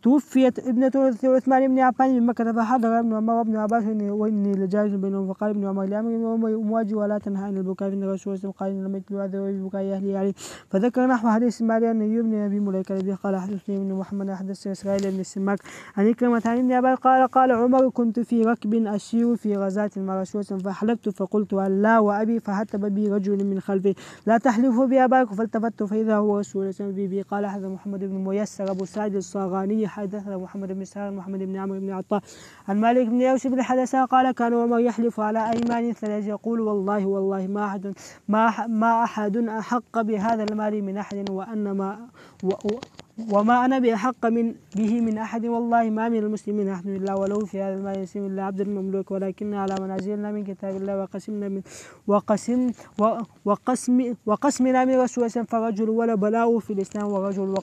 B: توفيت ابنة عثمان بن عفان من مكة فحضر ابن عمر وابن عباس وإني لجالس بينهم فقال ابن عمر لعمرو مواجه ولا تنهى عن البكاء فإن الرسول قال إن الميت يعذب ببكاء أهله عليه. فذكر نحو حديث إسماعيل أن أيوب بن أبي مليكة به قال حدثني ابن محمد حدث إسرائيل بن السماك عن كلمة عن ابن عباس قال عمر كنت في ركب أسير في غزاة مع رسول فحلفت فقلت لا وأبي فهتب بي رجل من خلفي لا تحلفوا بأباك فالتفت فإذا هو رسول به. قال حدث محمد بن ميسر أبو سعد الصاغاني حدثنا محمد بن سهل محمد بن عمرو بن عطاء عن مالك بن يوسف بن حدثنا قال كان عمر يحلف على أيمان ثلاث يقول والله ما أحد أحق بهذا المال من أحد وما أنا بأحق به من أحد والله ما من المسلمين أحد إلا ولو في هذا المال يسلم إلا عبد المملوك ولكن على منازلنا من كتاب الله وقسمنا من رسول فرجل ولا بلاغه في الإسلام ورجل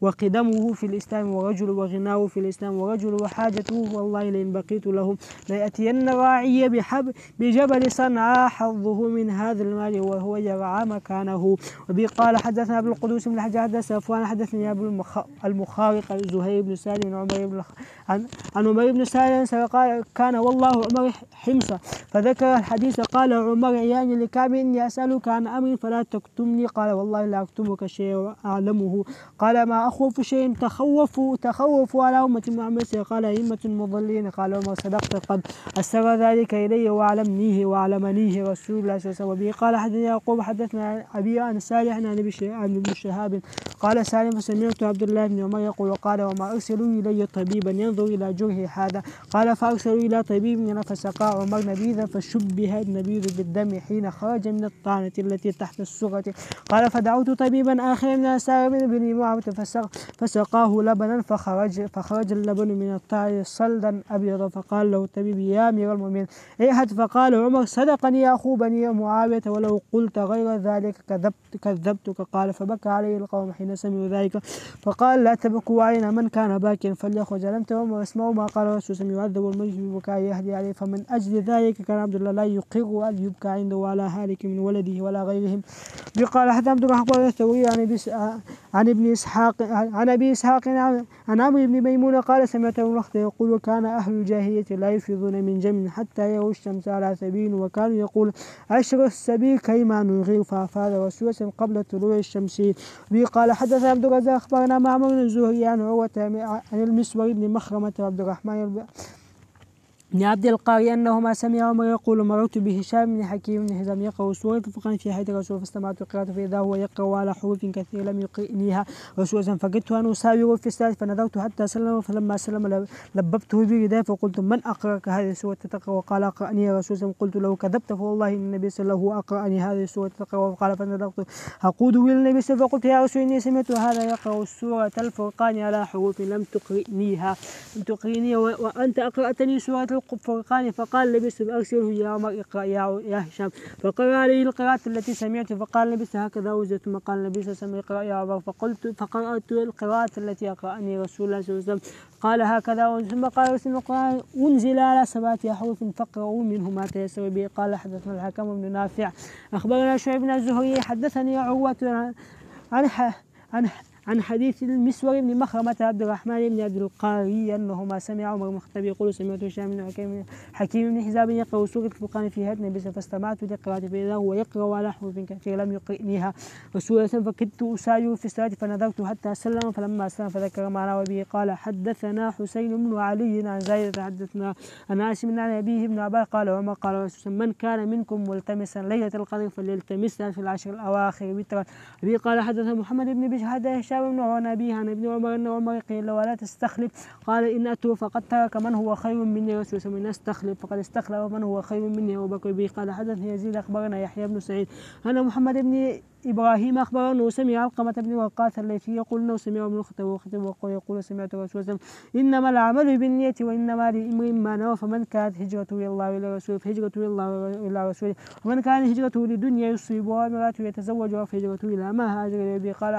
B: وقدمه في الإسلام ورجل وغناه في الإسلام ورجل وحاجته والله لئن بقيت لهم ليأتين راعي بجبل صنعاء حظه من هذا المال وهو يرعى مكانه. وبه قال حدثنا أبو القدوس بن الحجاج حدث صفوان حدث حدثني أبو المخارق زهير بن سالم عن عمر بن سالم قال كان والله عمر حمصة فذكر الحديث. قال عمر يعني لكعب إني أسألك عن أمر فلا تكتمني. قال والله لا أكتمك شيء أعلمه. قال ما أخوف شيء تخوفوا على أمة محمد. قال أئمة مضلين. قال عمر صدقت قد أسر ذلك إلي وعلمنيه رسول الله صلى الله عليه وسلم. قال حدثنا يعقوب حدثنا أبي عن صالح عن ابن شهاب قال سالم فسمعت عبد الله بن عمر يقول قال وما أرسلوا إلي طبيبا ينظر إلى جرح هذا. قال فأرسلوا إلى طبيب فسقى عمر نبيذا فشبه النبيذ بالدم حين خرج من الطعنة التي تحت السرة. قال فدعوت طبيبا آخر من أسار بن معاوية فسقاه لبنا فخرج اللبن من الطعن صلدا أبيض. فقال له الطبيب يا أمير المؤمنين ايهد. فقال عمر صدقني يا أخو بني معاوية ولو قلت غير ذلك كذبتك. قال فبكى عليه القوم حين سمعوا ذلك. فقال لا تبكوا علينا من كان باكيا فليخرج. لم تروا واسمعوا ما قال الرسول صلى الله عليه وسلم يعذب الميت ببكاء يهدي عليه. فمن أجل ذلك كان عبد الله لا يقر أن يبكى عنده ولا هالك من ولده ولا غيرهم. قال حتى عبد الرحمن الثوري عن ابن إسحاق عن أبي إسحاق عن عمرو بن ميمون قال سمعت ابن الأخت يقول كان أهل الجاهلية لا يفيضون من جمع حتى يروا الشمس على سبيل وكانوا يقول أشر السبيل كيما نغير فأفاد رسول قبل طلوع الشمس. قال حدث عبد الرزاق أخبرنا معمر بن الزهري عن عروة عن المسور بن مخرمة وعبد الرحمن بن عبد القاري أنهما سمع عمر يقول مررت بهشام بن حكيم بن حزام يقرأ سورة الفرقان في حيث الرسول فاستمعت قراءته فإذا هو يقرأ على حروف كثيرة لم يقرئنيها رسولا فقدت أن أساور في الصلاة فنظرت حتى سلم فلما سلم لببته برداء فقلت من أقرأك هذه السورة تقرأ؟ وقال أقرأني يا رسول. قلت له كذبت فوالله إن النبي صلى الله عليه وسلم أقرأني هذه السورة تقرأ. وقال فنظرت أقوده إلى النبي صلى الله عليه وسلم فقلت يا رسول إني سمعت هذا يقرأ سورة الفرقان على حروف لم تقرئني وأنت أقرأتني سورة الفرقان. فقال النبي أرسله يا عمر اقرأ يا هشام. فقرأ عليه القراءة التي سمعت. فقال النبي هكذا وجدت. ثم قال النبي صلى الله عليه وسلم اقرأ يا عمر. فقرأت القراءة التي أقرأني رسول الله صلى الله عليه وسلم قال هكذا. ثم قال رسول الله أنزل على 7 أحرف فاقرأوا منه ما تيسر به. قال حدثنا الحكم بن نافع أخبرنا شعيب بن الزهري حدثني عروة عن حديث المسور بن مخرمة عبد الرحمن بن عبد القاري أنهما سمع عمر بن الخطاب يقول سمعت هشام بن حكيم بن حزام يقرأ سورة الفرقان في هدن النبي فاستمعت لقراءته فإذا هو يقرأ على حروف كثيرة لم يقرئنيها رسول الله. فكدت أساير في الصلاة فنظرت حتى سلم فلما سلم فذكر معنا وبه قال حدثنا حسين بن علي عن زايد حدثنا عن عاصم عن أبيه بن عباس قال عمر قال رسول من كان منكم ملتمسا ليلة القدر فليلتمسها في العشر الأواخر وترا. أبي قال حدثنا محمد بن بشهادة هشام بن أبيه عن ابن عمر أن عمر قيل ولا تستخلف قال إن أتوا فقد ترك من هو خير مني رسول الله من استخلف فقد استخلف من هو خير مني أبو بكر. به قال حدثني يزيد أخبرنا يحيى بن سعيد أنا محمد بن إبراهيم أخبر أنه سمع علقمة بن وقاص الليثي يقول أنه سمع ابن الخطاب يقول سمعت رسول الله إنما العمل بالنية وإنما لامرئ ما نوى فمن كانت هجرته إلى الله وإلى رسوله فهجرته إلى الله وإلى رسوله ومن كان هجرته لدنيا يصيبها امرأة يتزوجها فهجرته إلى ما هاجر إليه. قال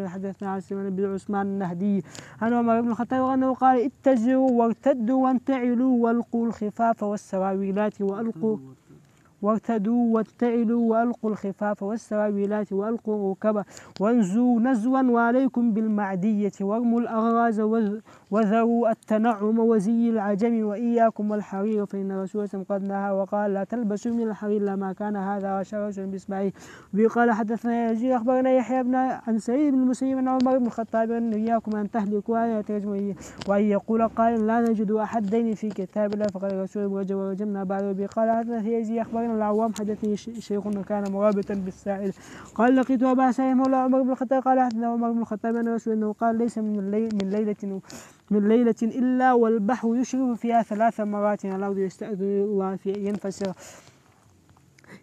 B: حدثنا عاصم بن عثمان النهدي عن عمر بن الخطاب أنه قال اتجروا وارتدوا وانتعلوا والقوا الخفاف والسراويلات وارتدوا واتعلوا وألقوا الخفاف والسراويلات وألقوا الركب وانزوا نزوا وعليكم بالمعدية وارموا الأغراز وذروا التنعم وزي العجم وإياكم والحرير فإن رسول الله قد نهى وقال لا تلبسوا من الحرير لما كان هذا رسول بإسماعيل. وقال حدثنا يزيد أخبرنا يحيى بن عن سعيد بن المسيب عن عمر بن الخطاب أن إياكم أن تهلكوا آيات رجم وأن يقول قائل لا نجد أحدين في كتاب الله فقال رسول رجم ورجمنا بعده. قال حدثنا يزيد أخبرنا العوام حدثني شيخنا كان مرابطا بالسائل قال لقيت أبا سعيد مولى عمر بن الخطاب قال حدثنا عمر بن الخطاب أن رسول الله قال ليس من ليلة إلا والبحر يشرب فيها 3 مرات على الأرض يستأذن الله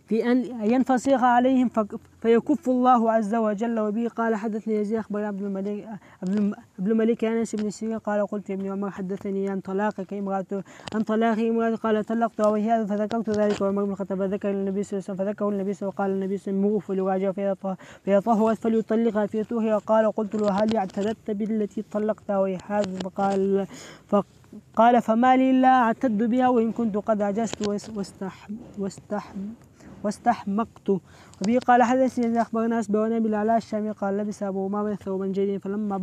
B: في أن ينفسخ عليهم فيكف الله عز وجل. وبه قال حدثني يزيد أخبر عبد الملك أنس بن سيرين قال قلت ابن عمر حدثني عن طلاقك امرأة قال طلقتها وهي هذا فذكرت ذلك وعمر بن الخطاب ذكر النبي صلى الله عليه وسلم فذكره النبي صلى الله عليه وسلم قال النبي صلى الله عليه وسلم فليراجع فإذا طهرت فليطلقها في طهرها. قال قلت له هل اعتدت بالتي طلقتها وهي هذا قال فما لي لا أعتد بها وإن كنت قد عجزت واستحمقت. وبه قال حدثني أخبرنا أسبرنا بالعلاء الشامي قال لبس أبو أمامة ثوبا جديدا فلما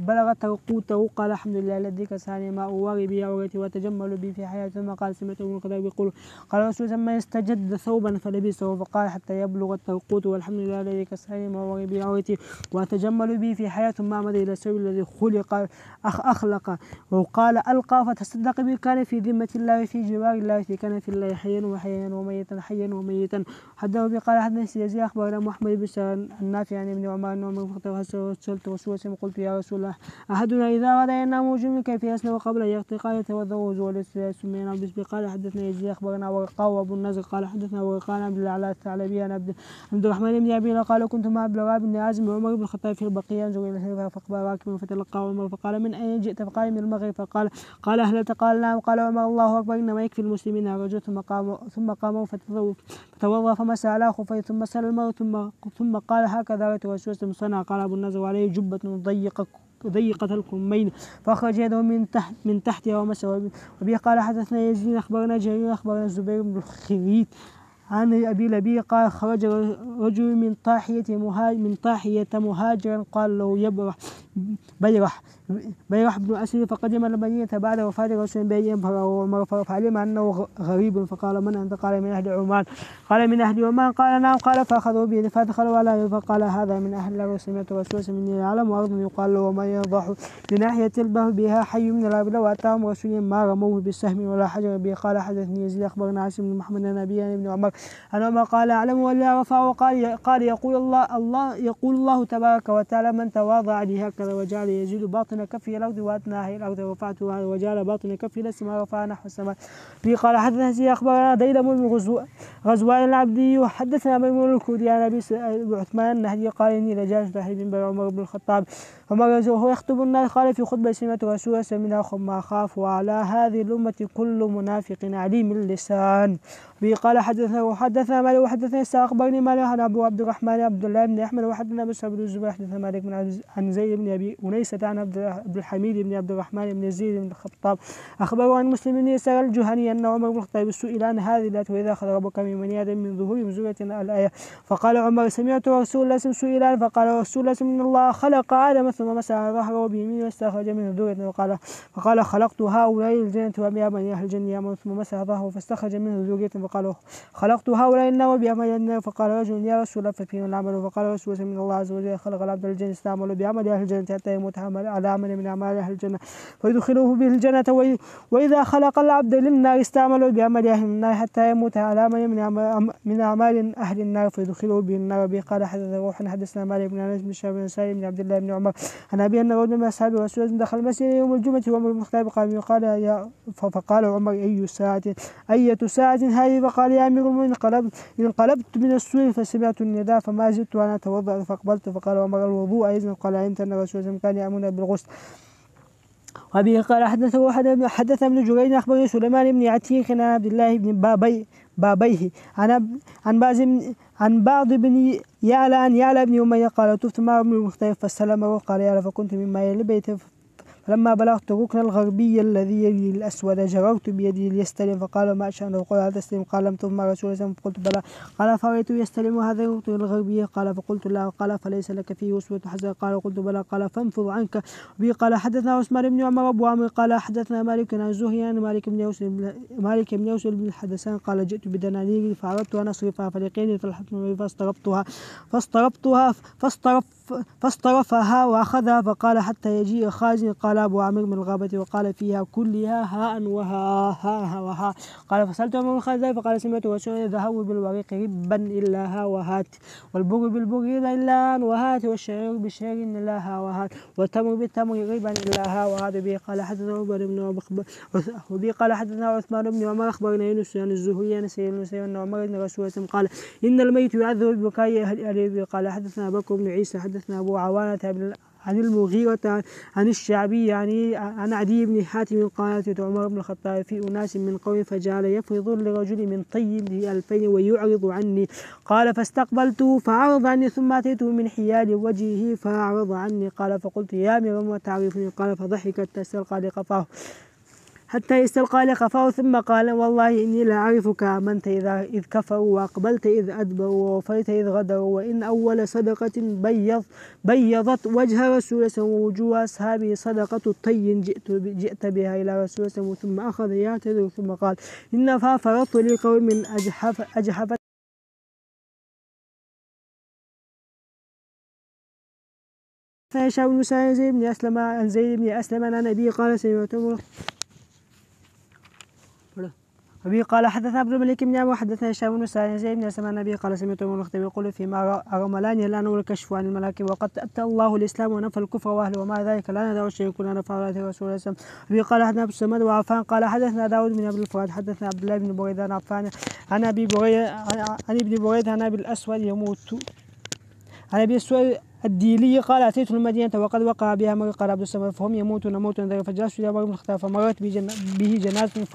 B: بلغ ترقوته قال الحمد لله الذي كساني ما أواري به عورتي وتجمل بي في حياتي. ثم قال سمعت ابن الخطاب يقول قال الرسول ثم استجد ثوبا فلبسه فقال حتى يبلغ الترقوت والحمد لله الذي كساني ما أواري به عورتي وتجمل بي في حياتي. ثم عمد إلى الثوب الذي خلق أخلق وقال ألقى فتصدق به كان في ذمة الله وفي جوار الله في كان في الله حيا وحيا وميتا حيا وميتا. حدث به قال حدثني يزيد أخبرنا محمد بن سعد النافع عن ابن عمر أنه من سألت رسول الله قلت يا رسول الله أحدنا إذا أراد أن ينام جنوبا كيف يصنع قبل أن يغتسل قال يتوضأ وضوء الاستسقاء ثم ينام بسم قال حدثنا يزيد أخبرنا ورقاء وأبو النضر قال حدثنا ورقاء عبد الأعلى الثعلبي عن عبد الرحمن بن أبي قال كنت مع عبد الوهاب بن عازم وعمر بن الخطاب في البقيع انظر إلى الهرة فأقبل راكبا فتلقى عمر فقال من أين جئت فقال من المغرب قال أهلت قال نعم قال عمر الله أكبر إنما يكفي المسلمين رجل ثم قام فتوضأ فمسح على خفيه ثم سأل المرء ثم قال هكذا رأيت رسول الله صنع. قال أبو النضر وعليه جبة ضيقة الكمين فأخرج يده من تحتها ومسح. وبه قال حدثنا يزيد أخبرنا جرير أخبرنا الزبير بن الخريت عن أبي لبيب قال خرج رجل من طاحية مهاجرا قال له بيرح بن أسد فقدم المدينة بعد وفاة رسول بين عمر فعلم أنه غريب فقال من أنت قال من أهل عمان قال من أهل عمان قال نعم قال فأخذوا بيده فدخلوا عليه فقال هذا من أهل الله وسمعت رسول مني العالم وأرض يقال له ومن يضح لناحية البر بها حي من الأرض وأتاهم رسول ما رموه بالسهم ولا حجر به. قال حدثني يزيد أخبرنا عاصم بن محمد النبي عن ابن عمر أنا ما قال أعلم ولا رفعه قال يقول الله تبارك وتعالى من تواضع لي هكذا وجعل يزيد باطن كفي الأرض وأدناها الأرض رفعتها وجعل باطن كفي السماء رفع نحو السماء. به قال حدثنا أخبرنا ديلم بن غزوان العبدي حدثنا ميمون الكودي عن أبي عثمان النهدي قال إني لجالس تحت منبر عمر بن الخطاب فمر وهو يخطب الناس قال في خطبة سمعت رسول الله منها ما أخاف وعلى هذه الأمة كل منافق عليم اللسان. به قال حدثنا مالك وحدثنا أخبرني مالك عن أبو عبد الرحمن عبد الله بن أحمد وحدثنا أبو سعيد بن الزبير حدثنا مالك عن زيد بن أبي أنيسة عن عبد الحميد بن عبد الرحمن بن زيد بن الخطاب أخبره عن مسلم بن يسار الجهني أن عمر بن الخطاب سئل عن هذه الآية وإذا أخذ ربك من بني آدم من ظهورهم ذرية الآية فقال عمر سمعت رسول الله سئل عنه فقال رسول الله إن الله خلق آدم ثم مسح ظهره بيمينه واستخرج منه ذرية فقال خلقت هؤلاء الجنة وبأعمال أهل الجنة يعمل ثم مسح ظهره فاستخرج منه ذرية فقال خلقت هؤلاء النار بأعمال النار فقال رجل يا رسول الله ففيهم العمل فقال رسول الله من الله عز وجل خلق العبد الجنة استعمل بأعمال أهل الجنة حتى يموت على عمل من أعمال أهل الجنة فيدخلوه به الجنة وإذا خلق العبد للنار استعمل بأعمال أهل النار حتى يموت على عمل من أعمال أهل النار فيدخلوه به النار. به قال حدثنا مالك بن أنس بن شهاب بن سالم بن عبد الله بن عمر عن أبي أن رجلا من أصحاب رسول الله دخل المسجد يوم الجمعة وعمر بن الخطاب فقال عمر أية ساعة هذه فقال يا أمير المؤمنين انقلبت من السوق فسمعت النداء فما زلت وأنا أتوضأ فأقبلت فقال عمر الوضوء أيضا قال علمت أن رسول الله كان يأمرنا بالغسل. وأبي قال حدث ابن جريج أخبرني سليمان بن عتيق عن عبد الله بن بابيه عن بعض بن يعلى بن أمية قال طفت مع ابن المختلف فاستلم وقال يعلى فكنت مما يلي بيته فلما بلغت الركن الغربي الذي يلي الأسود جررت بيدي ليستلم فقال ما شأنه قال هل تستلم قال لم تفهم رسول الله فقلت بلى قال فرأيت يستلم هذا الركن الغربي قال فقلت لا قال فليس لك فيه أسوة حسنة قال قلت بلى قال فانفض عنك. وبه قال حدثنا عثمان بن عمر أبو عمرو قال حدثنا مالك عن الزهري عن مالك بن يوسف بن الحدثان قال جئت بدنانير فأردت أن أصرفها فلقيني طلحة فاصطرفها وأخذها فقال حتى يجيء خازن قال أبو عامر من الغابة وقال فيها كلها هاء وها قال فسألت عمر الخازن فقال سمعت رسول الذهب بالوريق ربا إلا ها وهات والبر بالبر إلا وهات والشعير بالشعير إلا ها وهات والتمر بالتمر ربا إلا ها وهات. به قال حدثنا عمر بن وبه قال حدثنا عثمان بن عمر أخبرنا يونس عن الزهري عن سيدنا أن عمر بن رسول الله قال إن الميت يعذب ببكاء أهله. قال حدثنا بكر بن عيسى حدثنا أبو عوانة عن المغيرة عن الشعبي عن عدي بن حاتم قال أتيت عمر بن الخطاب في أناس من قوم فجعل يفرض لرجل من طيبه 2000 ويعرض عني قال فاستقبلته فعرض عني ثم أتيته من حيال وجهه فأعرض عني قال فقلت يا أمير ما تعرفني قال فضحك تستلقى لقفاه حتى استلقى لخفاه ثم قال والله إني لا أعرفك آمنت إذ كفروا وأقبلت إذ أدبروا ووفيت إذ غدروا وإن أول صدقة بيضت وجه رسول الله ووجوه أصحابه صدقة الطي جئت بها إلى رسول الله ثم أخذ يعتذر ثم قال إنها فرضت لقوم أجحفت هشام بن زيد بن أسلم عن زيد بن أسلم عن أبي قال سمعت أبي قال حدثنا عبد الملك بن عمرو حدثنا هشام بن زيد بن أسلم عن أبي قال سمعت عمر الخطيب يقول فيما رملان الآن والكشف عن الملاك وقد أتى الله الإسلام ونفى الكفر وأهله ومع ذلك لا ندع الشرك ولا نفع رسول الله صلى الله عليه وسلم. أبي قال حدثنا عبد الصمد وعفان قال حدثنا داود بن عبد الفراد حدثنا عبد الله بن بريدة عن عفان عن أبي بريدة عن ابن بريدة عن أبي الأسود يموت عن أبي الأسود الديلي قال أتيت المدينة وقد وقع بها مرة قال عبد الصمد فهم يموتون موتا فجلست إلى عمر بن الخطاب فمرت به جنازة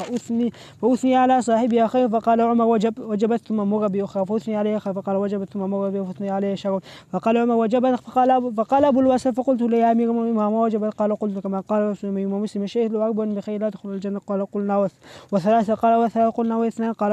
B: فأثني على صاحبها خير فقال عمر وجبت ثم مر بأخرى فأثني عليها خير فقال وجبت ثم مر بها فأثني عليها شر فقال عمر وجبت فقال أبو الواسع فقلت له يا أمير المؤمنين ما وجبت قال قلت كما قال رسول الله ومسلم الشهيد له أربع بخير لا تدخل الجنة قال قلنا وثلاثة قال وثلاثة قلنا واثنان قال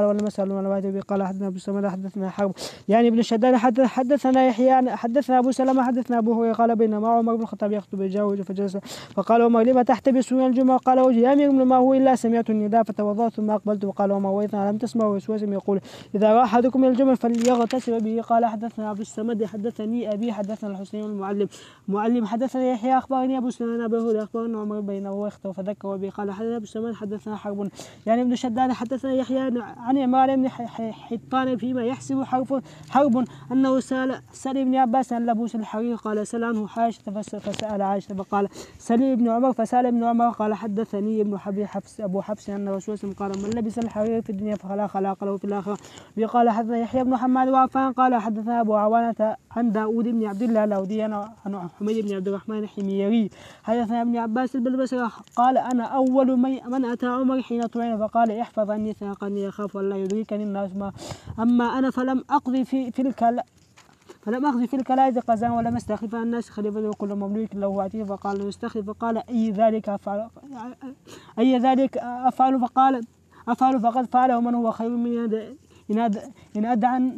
B: ولم يسألون ولا واحد قال حدثنا أبو الصمد حدثنا حرب يعني ابن شداد حدثنا يحيى حدثنا أبو سلمة حدثنا أبو هريرة قال بينما عمر بن الخطاب يخطب الجاوز فجلس فقال عمر لما تحتبسون الجمعة قال وجه يا أمير ما هو إلا سمعت النداء فتوضأت ثم أقبلت وقال عمر وإذا لم تسمعوا وسوسم يقول إذا راى أحدكم إلى الجمل فليغتسل به قال حدثنا أبو الصمد حدثني أبي حدثنا الحسين المعلم حدثنا يحيى أخبرني أبو سليمان أبي هريرة أخبرنا عمر بينه ويخطب فذكر به قال حدثنا أبو الصمد حدثنا حرب يعني ابن شداد حدثنا يحيى عن عمار بن حطان فيما يحسب حرب أنه سأل ابن عباس عن لبوس الحرير قال سأل عنه عائشة فسأل عائشة فقال سأل ابن عمر فسأل ابن عمر قال حدثني ابن أبو حفص أن الرسول صلى الله عليه وسلم قال من لبس الحرير في الدنيا فلا خلاق له في الآخرة. وقال حدثنا يحيى بن حماد وعفان قال حدثنا أبو عوانة عن داود بن عبد الله الأودي عن حميد بن عبد الرحمن الحميري حدثنا ابن عباس بالبصرة قال أنا أول من أتى عمر حين طعن فقال احفظ عني ثاقني أخاف أن لا يدركني الناس أما أنا فلم أقضي في الكلائد قزان ولم استخلف الناس خليفة وكل مملوك له عتيق فقال يستخلف فقال أي ذلك أفعل فقال فقد فعل ومن هو خير من إن أدعى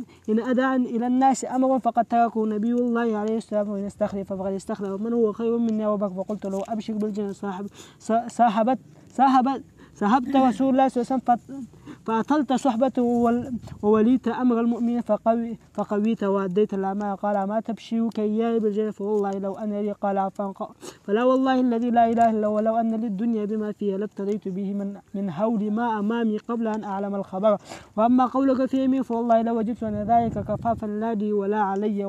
B: إلى الناس أمرا فقد تركه نبي الله عليه السلام وإن استخلف فقد استخلف ومن هو خير مني أبو بكر فقلت له أبشر بالجنة صاحبت رسول الله صلى الله عليه وسلم فأطلت صحبته ووليت أمر المؤمن فقويت وأديت الأمانة قال ما تبشرك إياي بالجنة فوالله لو أن لي قال عفان فلا والله الذي لا إله إلا هو لو أن للدنيا بما فيها لابتديت به من هول ما أمامي قبل أن أعلم الخبر وأما قولك في يمين فوالله لو وجدت أن ذلك كفافا لا لي ولا علي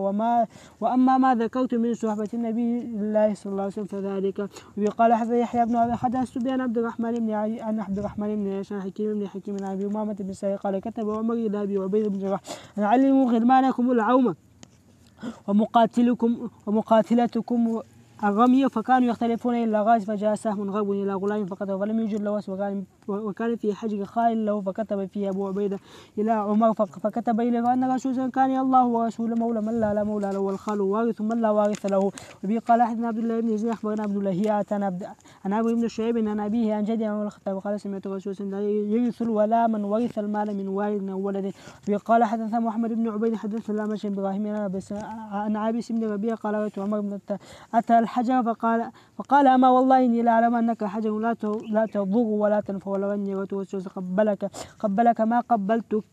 B: وأما ما ذكرت من صحبة النبي الله صلى الله عليه وسلم فذلك. وقال حدث يحيى بن أبي حدث بن عبد الرحمن بن عيسى حكيم بن حكيم بن أبي أمامة بن سعيد قال كتب عمر إلى أبي عبيدة بن جراح أن علموا غلمانكم العومة ومقاتلتكم الرمي فكانوا يختلفون إلا غاز فجاء سهم غرب إلى غلام فقتله فلم يجد له وكان في حجر خال له فكتب فيه أبو عبيدة إلى عمر فكتب إليه فأن رسول كان الله ورسول مولى من لا مولى له والخال وارث من لا وارث له. وبه قال أحد عبد الله بن زيد أخبرنا عبد الله هي عن عمرو بن شعيب عن أبيه عن جده عن الخطاب قال سمعت رسول الله يرث الولا من ورث المال من والد أو ولد. وبه قال حدثنا محمد بن عبيد حدثنا الأعمش بن إبراهيم عن عابس بن ربيعة قال رأيت عمر بن أتى الحجر فقال أما والله إني لا أعلم أنك حجر لا تضر ولا تنفع ولو أني وتوسوس قبلك ما قبلتك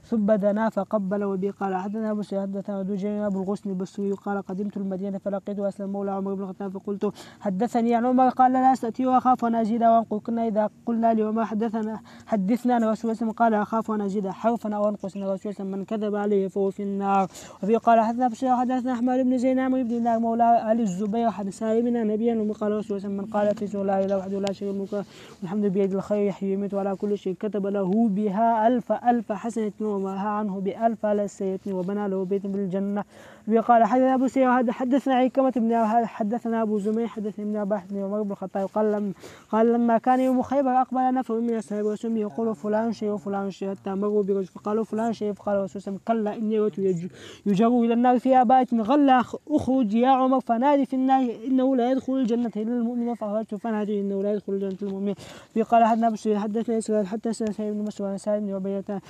B: ثم دنا فقبل. وبي قال حدثنا أبو سعيد حدثنا دوجين أبو الغصن البصري قال قدمت المدينة فلقيت أسلم مولى عمر بن الخطاب فقلت حدثني عن عمر قال لا أستأتي وأخاف أن أزيد وأنقل كنا إذا قلنا لعمر حدثنا عن رسول الله قال أخاف أن أزيد حرفا أو أنقص أن رسول الله من كذب عليه فهو في النار. وبي قال حدثنا أحمد بن زين عمرو بن دينار مولى علي الزبير حدثنا من نبيا وقال رسول الله من قال في لا إله وحده لا شريك له والحمد بيد الخير يحيي ويميت وعلى كل شيء كتب له بها ألف حسن بسنة وماها عنه ب1000 على سنة وبنى له بيت بالجنة. قال حدثنا أبو سيد حدثنا عكرمة بن حدثنا أبو زميل حدثنا ابن عباس بن عمر بن الخطاب قال لما كان يوم خيبر أقبل نفر من أصحاب رسول الله يقول فلان شيء وفلان شيء حتى مروا برجل فقالوا فلان شيء فقال رسول الله كلا إني رأيت يجر إلى النار في آبائة غلا أخرج يا عمر فنادي في النار إنه لا يدخل الجنة إلا المؤمن فخرجت فنادي إنه لا يدخل الجنة إلا المؤمن. قال حدثنا أبو سيد حدثنا إسرائيل حتى سعيد بن مسعود عن سعيد بن عبيدة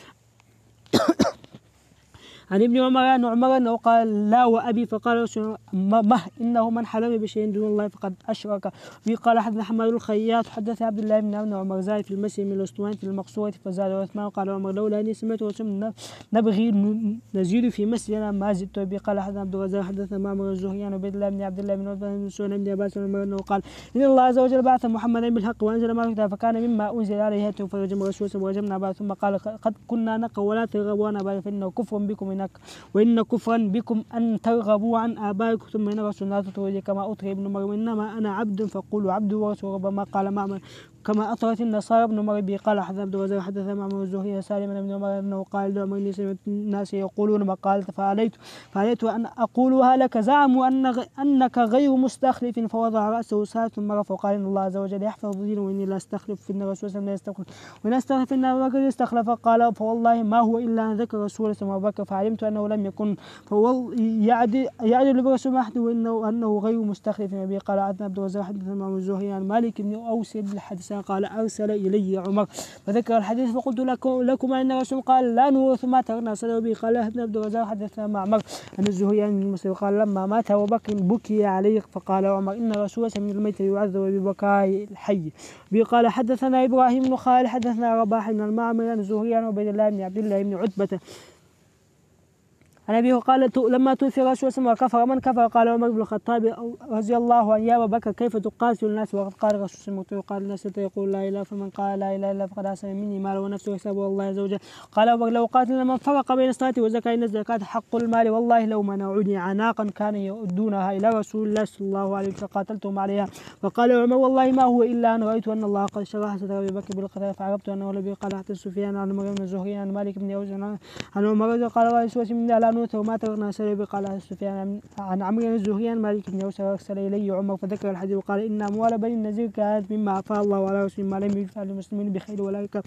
B: عن ابن عمر أن عمر أنه قال لا وأبي فقال رسول الله إنه من حلم بشيء دون الله فقد أشرك. قال حدثنا حماد الخياط حدث عبد الله بن عمر زاد في المسجد من الأسطوانة في المقصورة فزاد عثمان قال عمر لولا أني سمعت رسول نبغي نزيد في مسجدنا ما زدت به. قال حدثنا عبد الرزاق حدثنا معمر الزهري عن عبيد الله بن عبد الله بن عتبة بن سعيد بن عباس أنه قال إن الله عز وجل بعث محمدا بالحق وأنزل ما كتاب فكان مما أنزل عليه فرجم رسول ورجمنا بعد ثم قال قد كنا نقرأ ولا ترغبوا عن آبائكم فإنه كفر بكم وإن كفرا بكم أن ترغبوا عن آبائكم ثم إن رسول الله تطردي كما أطري ابن مريم إنما أنا عبد فقولوا عبد ورسول ربما قال معمر كما أطرت النصارى ابن مريم. قال حدثنا عبد الرزاق حدثنا معمر الزهري سالم بن عمر أنه قال لعمر إني سمعت الناس يقولون مقالة فعليت أن أقولها لك زعموا أنك غير مستخلف فوضع رأسه ساعة ثم رفع وقال إن الله عز وجل يحفظ دينه وإني لا أستخلف في الرسول صلى الله عليه وسلم وإن أستخلف إن أبا بكر استخلف. قال فوالله ما هو إلا أن ذكر رسول الله أبا بكر فعلمت أنه لم يكن يعدل برسول أحد وأنه غير مستخلف به. قال عبد الرزاق حدثنا معمر الزهري عن مالك بن أوس بالحديث قال أرسل إلي عمر فذكر الحديث فقلت لكما إن الرسول قال لا نورث ما تركنا صدر به. قال عبد الرزاق حدثنا معمر أن الزهري عن المسلم قال لما مات أبو بكر بكي عليه فقال عمر إن الرسول من الميت يعذب ببكاء الحي. قال حدثنا إبراهيم بن خالد حدثنا رباح بن المعمر عن الزهري عن عبيد الله بن عبد الله بن عتبة عن أبيه قال لما توفي رسول الله وكفر من كفر قال عمر بن الخطاب رضي الله عنه يا أبا بكر كيف تقاتل الناس وقد قال رسول الله قال الناس يقول لا إله فمن قال لا إله إلا فقد أحسن مني ماله ونفسه وحسابه الله عز وجل. قال أبو بكر لو قاتلنا من فرق بين الصلاة والزكاة إن الزكاة حق المال والله لو منعوني عناقا كانوا يؤدونها إلى رسول الله صلى الله عليه وسلم فقاتلتهم عليها. فقال عمر والله ما هو إلا أن رأيت أن الله قد شرح صدر أبي بكر بالقتال فعرفت أنه لم قال حتى سفيان عن عمر بن الزهري عن مالك بن أوس عن عمر قال رسول الله لا نوث وما تركنا سلبي. قال سفيان عن عمرو بن الزهري عن مالك بن أوس أرسل إلي عمر فذكر الحديث وقال إن أموال بني النذير كانت مما أفاء الله على رسول ما لم يدفع للمسلمين بخير ولا ركاب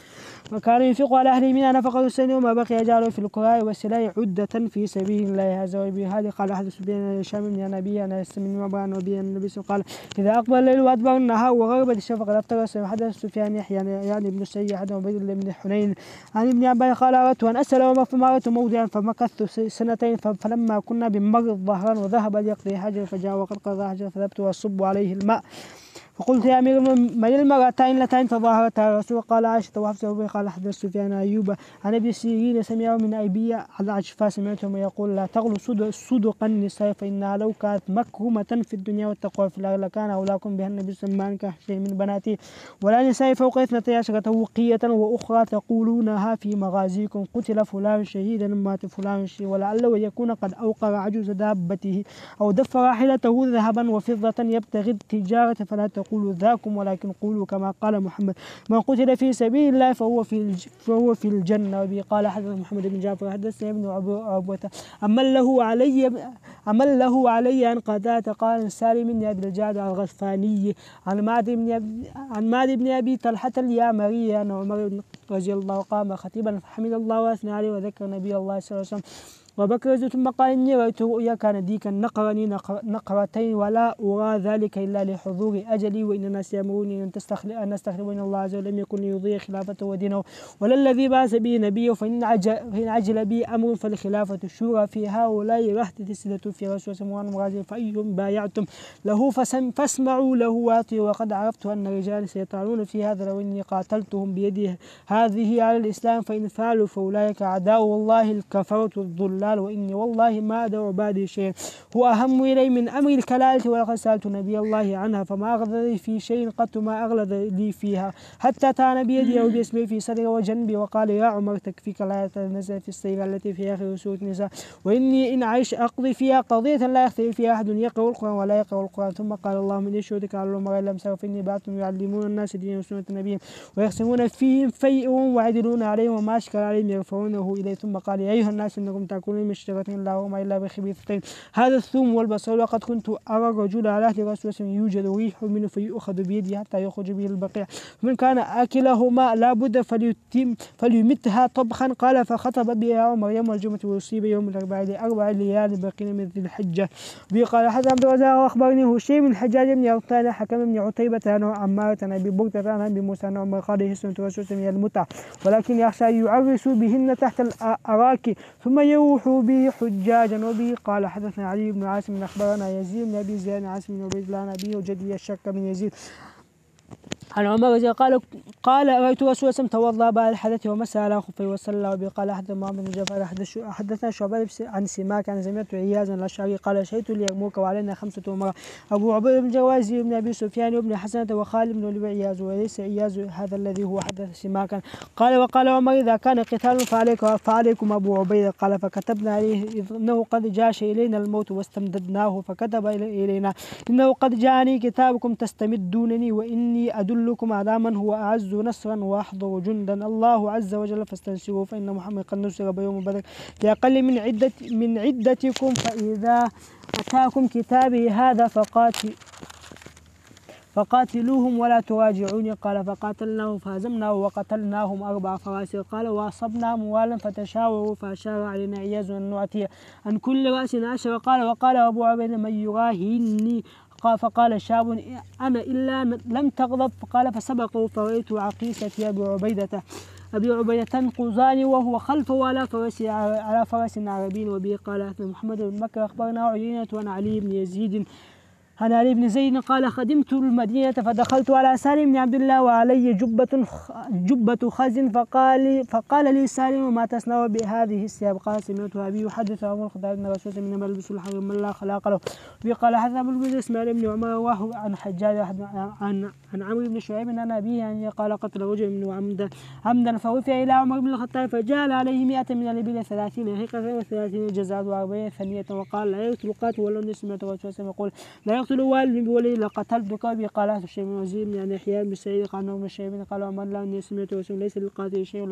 B: وكان ينفق على أهله من نفقة السنة وما بقي يجعله في القراء والسلاح عدة في سبيل الله عز وجل. هذه قال أحد سفيان هشام بن نبي أنا من وباء نبي النبي قال إذا أقبل الليل وأدبر النهار وغربت الشمس فقد أفطر. حدث سفيان يعني ابن السيد حدث عبيد الله بن حنين عن ابن عباس قال أردت أن أسأل عمر فمرت موضعا فمكثت سنتين فلما كنا بمر الظهران وذهب ليقضي حجر فجاء وقد قضى حجر فذهبت وأصب عليه الماء فقلت يا أمير من المرأتين اللتين تظاهرتا الرسول قال عائشة وحفصة. قال حدث سفيان أيوب عن أبي سيرين سمعه من أبي على عجفة سمعتهم يقول لا تغلو صدق النساء فإنها لو كانت مكرمة في الدنيا والتقوى في الآخرة لكان أولاكم بها النبي صلى الله عليه وسلم كشيء من بناته ولا نساء فوق 12 وقية وأخرى تقولونها في مغازيكم قتل فلان شهيدا مات فلان شيء ولعله يكون قد أوقر عجوز دابته أو دف راحلته ذهبا وفضة يبتغي التجارة فلا تقولوا ذاكم ولكن قولوا كما قال محمد من قتل في سبيل الله فهو في الجنة. وبه قال حدث محمد بن جعفر حدثنا ابن عبوة أمن له علي أن قتادة قال سالم بن أبي الجعد الغفاني عن معد بن أبي طلحة اليامري أن عمر رضي الله قام خطيبا فحمد الله وأثنى عليه وذكر نبي الله صلى الله عليه وسلم وبكر ثم قال إني رأيت رؤيا كان ديكا نقرني نقرتين ولا أرى ذلك إلا لحضور أجلي وإن الناس يأمروني أن نستخلف إن الله عز وجل لم يكن ليضيع خلافته ودينه ولا الذي بعث به نبيه فإن عجل به أمر فالخلافة الشورى في هؤلاء رهط السدة في رسول الله مغازي فأيهم بايعتم له فاسمعوا له وأطيعوا وقد عرفت أن الرجال سيطعنون في هذا لو إني قاتلتهم بيدي هذه على الإسلام فإن فعلوا فأولئك أعداء والله الكفرة الضلال وإني والله ما أدعو بعدي شيء هو أهم إلي من أمر الكلالة ولقد سألت نبي الله عنها فما أغلظ لي في شيء قط ما أغلظ لي فيها حتى تان بيدي أو باسمي في صدري وجنبي وقال يا عمر تكفيك الآية نزل في السيرة التي في آخر سورة النساء وإني إن عيش أقضي فيها قضية لا يختلف فيها أحد يقرأ القرآن ولا يقرأ القرآن. ثم قال اللهم إني شهدك على الأمراء لم سرف إني بعثتم يعلمون الناس دين وسنة نبيهم ويقسمون فيهم يخطئهم ويعدلون عليهم وما أشكل عليهم يرفعونه إليه. ثم قال يا أيها الناس إنكم تأكلون من شجرة لا هما إلا بخبيثتين هذا الثوم والبصل وقد كنت أرى الرجل على أهل رسول الله يوجد ريح منه فيؤخذ بيده حتى يخرج به البقيع فمن كان آكلهما لابد فليمتها طبخا. قال فخطب بها عمر يوم الجمعة ويصيب يوم الأربعاء لأربع ليال باقين من ذي الحجة. قال حدثنا عبد الرزاق وأخبرني هشيم بن الحجاج بن عطان حكم بن عتيبة عن عمارة عن أبي بردة عن أبي موسى عن عمر قال يسلم رسول من المتع ولكن يخشى أن يعرسوا بهن تحت الأراك ثم يروحوا به حجاجا. وبه قال حدثنا علي بن عاصم أخبرنا يزيد بن أبي زياد عاصم بن عبيد الله عن أبيه وجدي الشك بن يزيد عن عمر قال رأيت رسول الله توضأ بعد الحدث ومسى على خفيه وصلى. وبه قال حدثنا محمد بن جعفر حدثنا شعبة عن سماك عن سمعت عياذا الأشعري قال شهدت ليرموك وعلينا 5 أمراء أبو عبيد بن جوازي بن أبي سفيان وابن حسنة وخالد بن عياذ وليس عياذ هذا الذي هو حدث سماكا. قال وقال عمر إذا كان قتال فعليكم أبو عبيد. قال فكتبنا عليه إنه قد جاش إلينا الموت واستمددناه فكتب إلينا إنه قد جاءني كتابكم تستمدونني وإني أدلكم على من هو أعز نصرا وأحضر جندا الله عز وجل فاستنصروه فإن محمد قد نصر بيوم بدر لأقل من عدتكم فإذا أتاكم كتابي هذا فقاتلوهم ولا تراجعوني. قال فقاتلناه فهزمناه وقتلناهم 4 فرائس. قال وأصبنا أموالا فتشاوروا فأشار علينا عياذ أن نعطيه عن كل رأس 10. قال وقال أبو عبيد من يراهني فقال شاب أنا إلا لم تغضب. فقال فسبقه فرأيت عقيسة أبي عبيدة تنقضان وهو خلفه على فرس عربي. وبه قال محمد بن مكة أخبرنا عيينة عن علي بن يزيد عن علي بن زيد قال خدمت المدينة فدخلت على سالم بن عبد الله وعلي جبة خز فقال لي سالم وما تصنع بهذه الثياب. قال سمعت أبي يحدث عن الخطاب أن رسول الله إنما يلبس الحرير من لا خلاق له. وقال حدثنا أبو الوليد إسماعيل بن عمر وهو عن حجاج عن عمرو بن شعيب عن أبيه يعني قال قتل رجل منه عمدا فرفع إلى عمر بن الخطاب فجعل عليه 100 من الإبل 30 حقة و30 جزاء و40 ثانية. وقال لا يقتل قاتل ولو سمعت رسول الله يقول لا يقتل والد بولي لقتلتك. وقال هذا الشيء من وزير يعني يحيى بن سعيد قال ابن شعيب قال ومن لا اني سمعت رسول ليس للقاتل شيء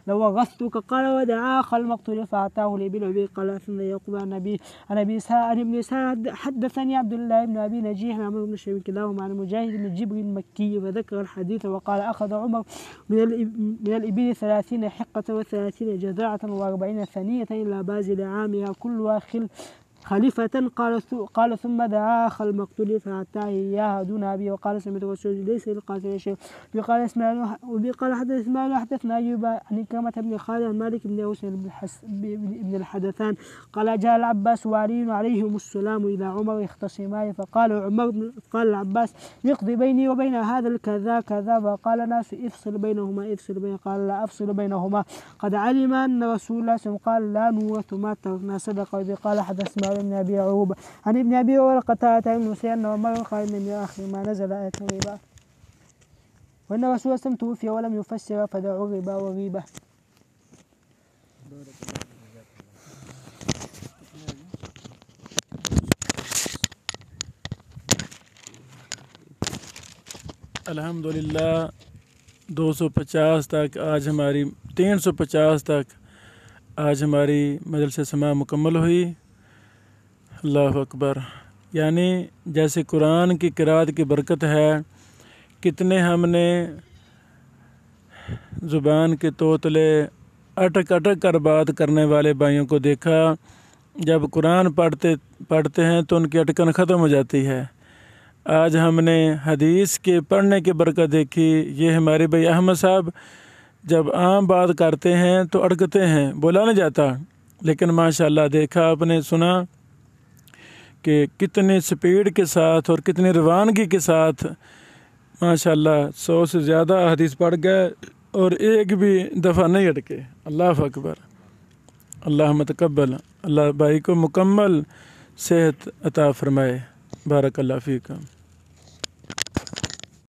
B: لو غثتك. قال ودعا اخ المقتول فاعطاه الابل. وبه قال ثم يقول عن ابن اسحاق حدثني عبد الله بن ابي نجيح عن عمرو بن شعيب كلاهما عن مجاهد بن جبر المكي فذكر الحديث. وقال اخذ عمر من الابل 30 حقة و30 جذاعة و40 ثانية الى بازل عامها كلها خليفة. قال ثم دعا أخ المقتول فأعطاه إياها دون أبي. وقال سمعت رسول ليس للقاتل شيء. وقال إسماعيل حدثنا أيوب عن كرمة بن خالد عن مالك بن أوس بن الحدثان قال جاء العباس وعلي عليهم السلام إلى عمر يختصمان فقال قال العباس يقضي بيني وبين هذا الكذا كذا. وقال الناس افصل بينهما قال لا أفصل بينهما قد علم أن رسول الله صلى الله عليه وسلم قال لا نورث ما تركنا صدقة. قال حدثنا ابن أبي عروبة عن ابن أبي ورقة بن سيئن ومر قال من آخر ما نزل آية الربا وأن رسول الله توفي ولم يفسر فدعوا الربا والريبة.
A: अल्हम्दुलिल्लाह 250 तक आज हमारी 350 तक आज हमारी मजलिस समा मुकम्मल हुई। अल्लाह अकबर। यानी जैसे कुरान की किरात की बरकत है, कितने हमने ज़ुबान के तोतले अटक अटक कर बात करने वाले भाइयों को देखा। जब कुरान पढ़ते हैं तो उनकी अटकन ख़त्म हो जाती है। आज हमने हदीस के पढ़ने की बरकत देखी। ये हमारे भाई अहमद साहब जब आम बात करते हैं तो अटकते हैं, बोला नहीं जाता, लेकिन माशाल्लाह देखा आपने, सुना कि कितनी स्पीड के साथ और कितनी रवानगी के साथ माशाल्लाह 100 से ज़्यादा हदीस पढ़ गए और एक भी दफ़ा नहीं अटके। अल्लाह अकबर। अल्लाह मतकब्बल। अल्लाह भाई को मुकम्मल सेहत अता फरमाए। बारक अल्लाह फ़ीकम।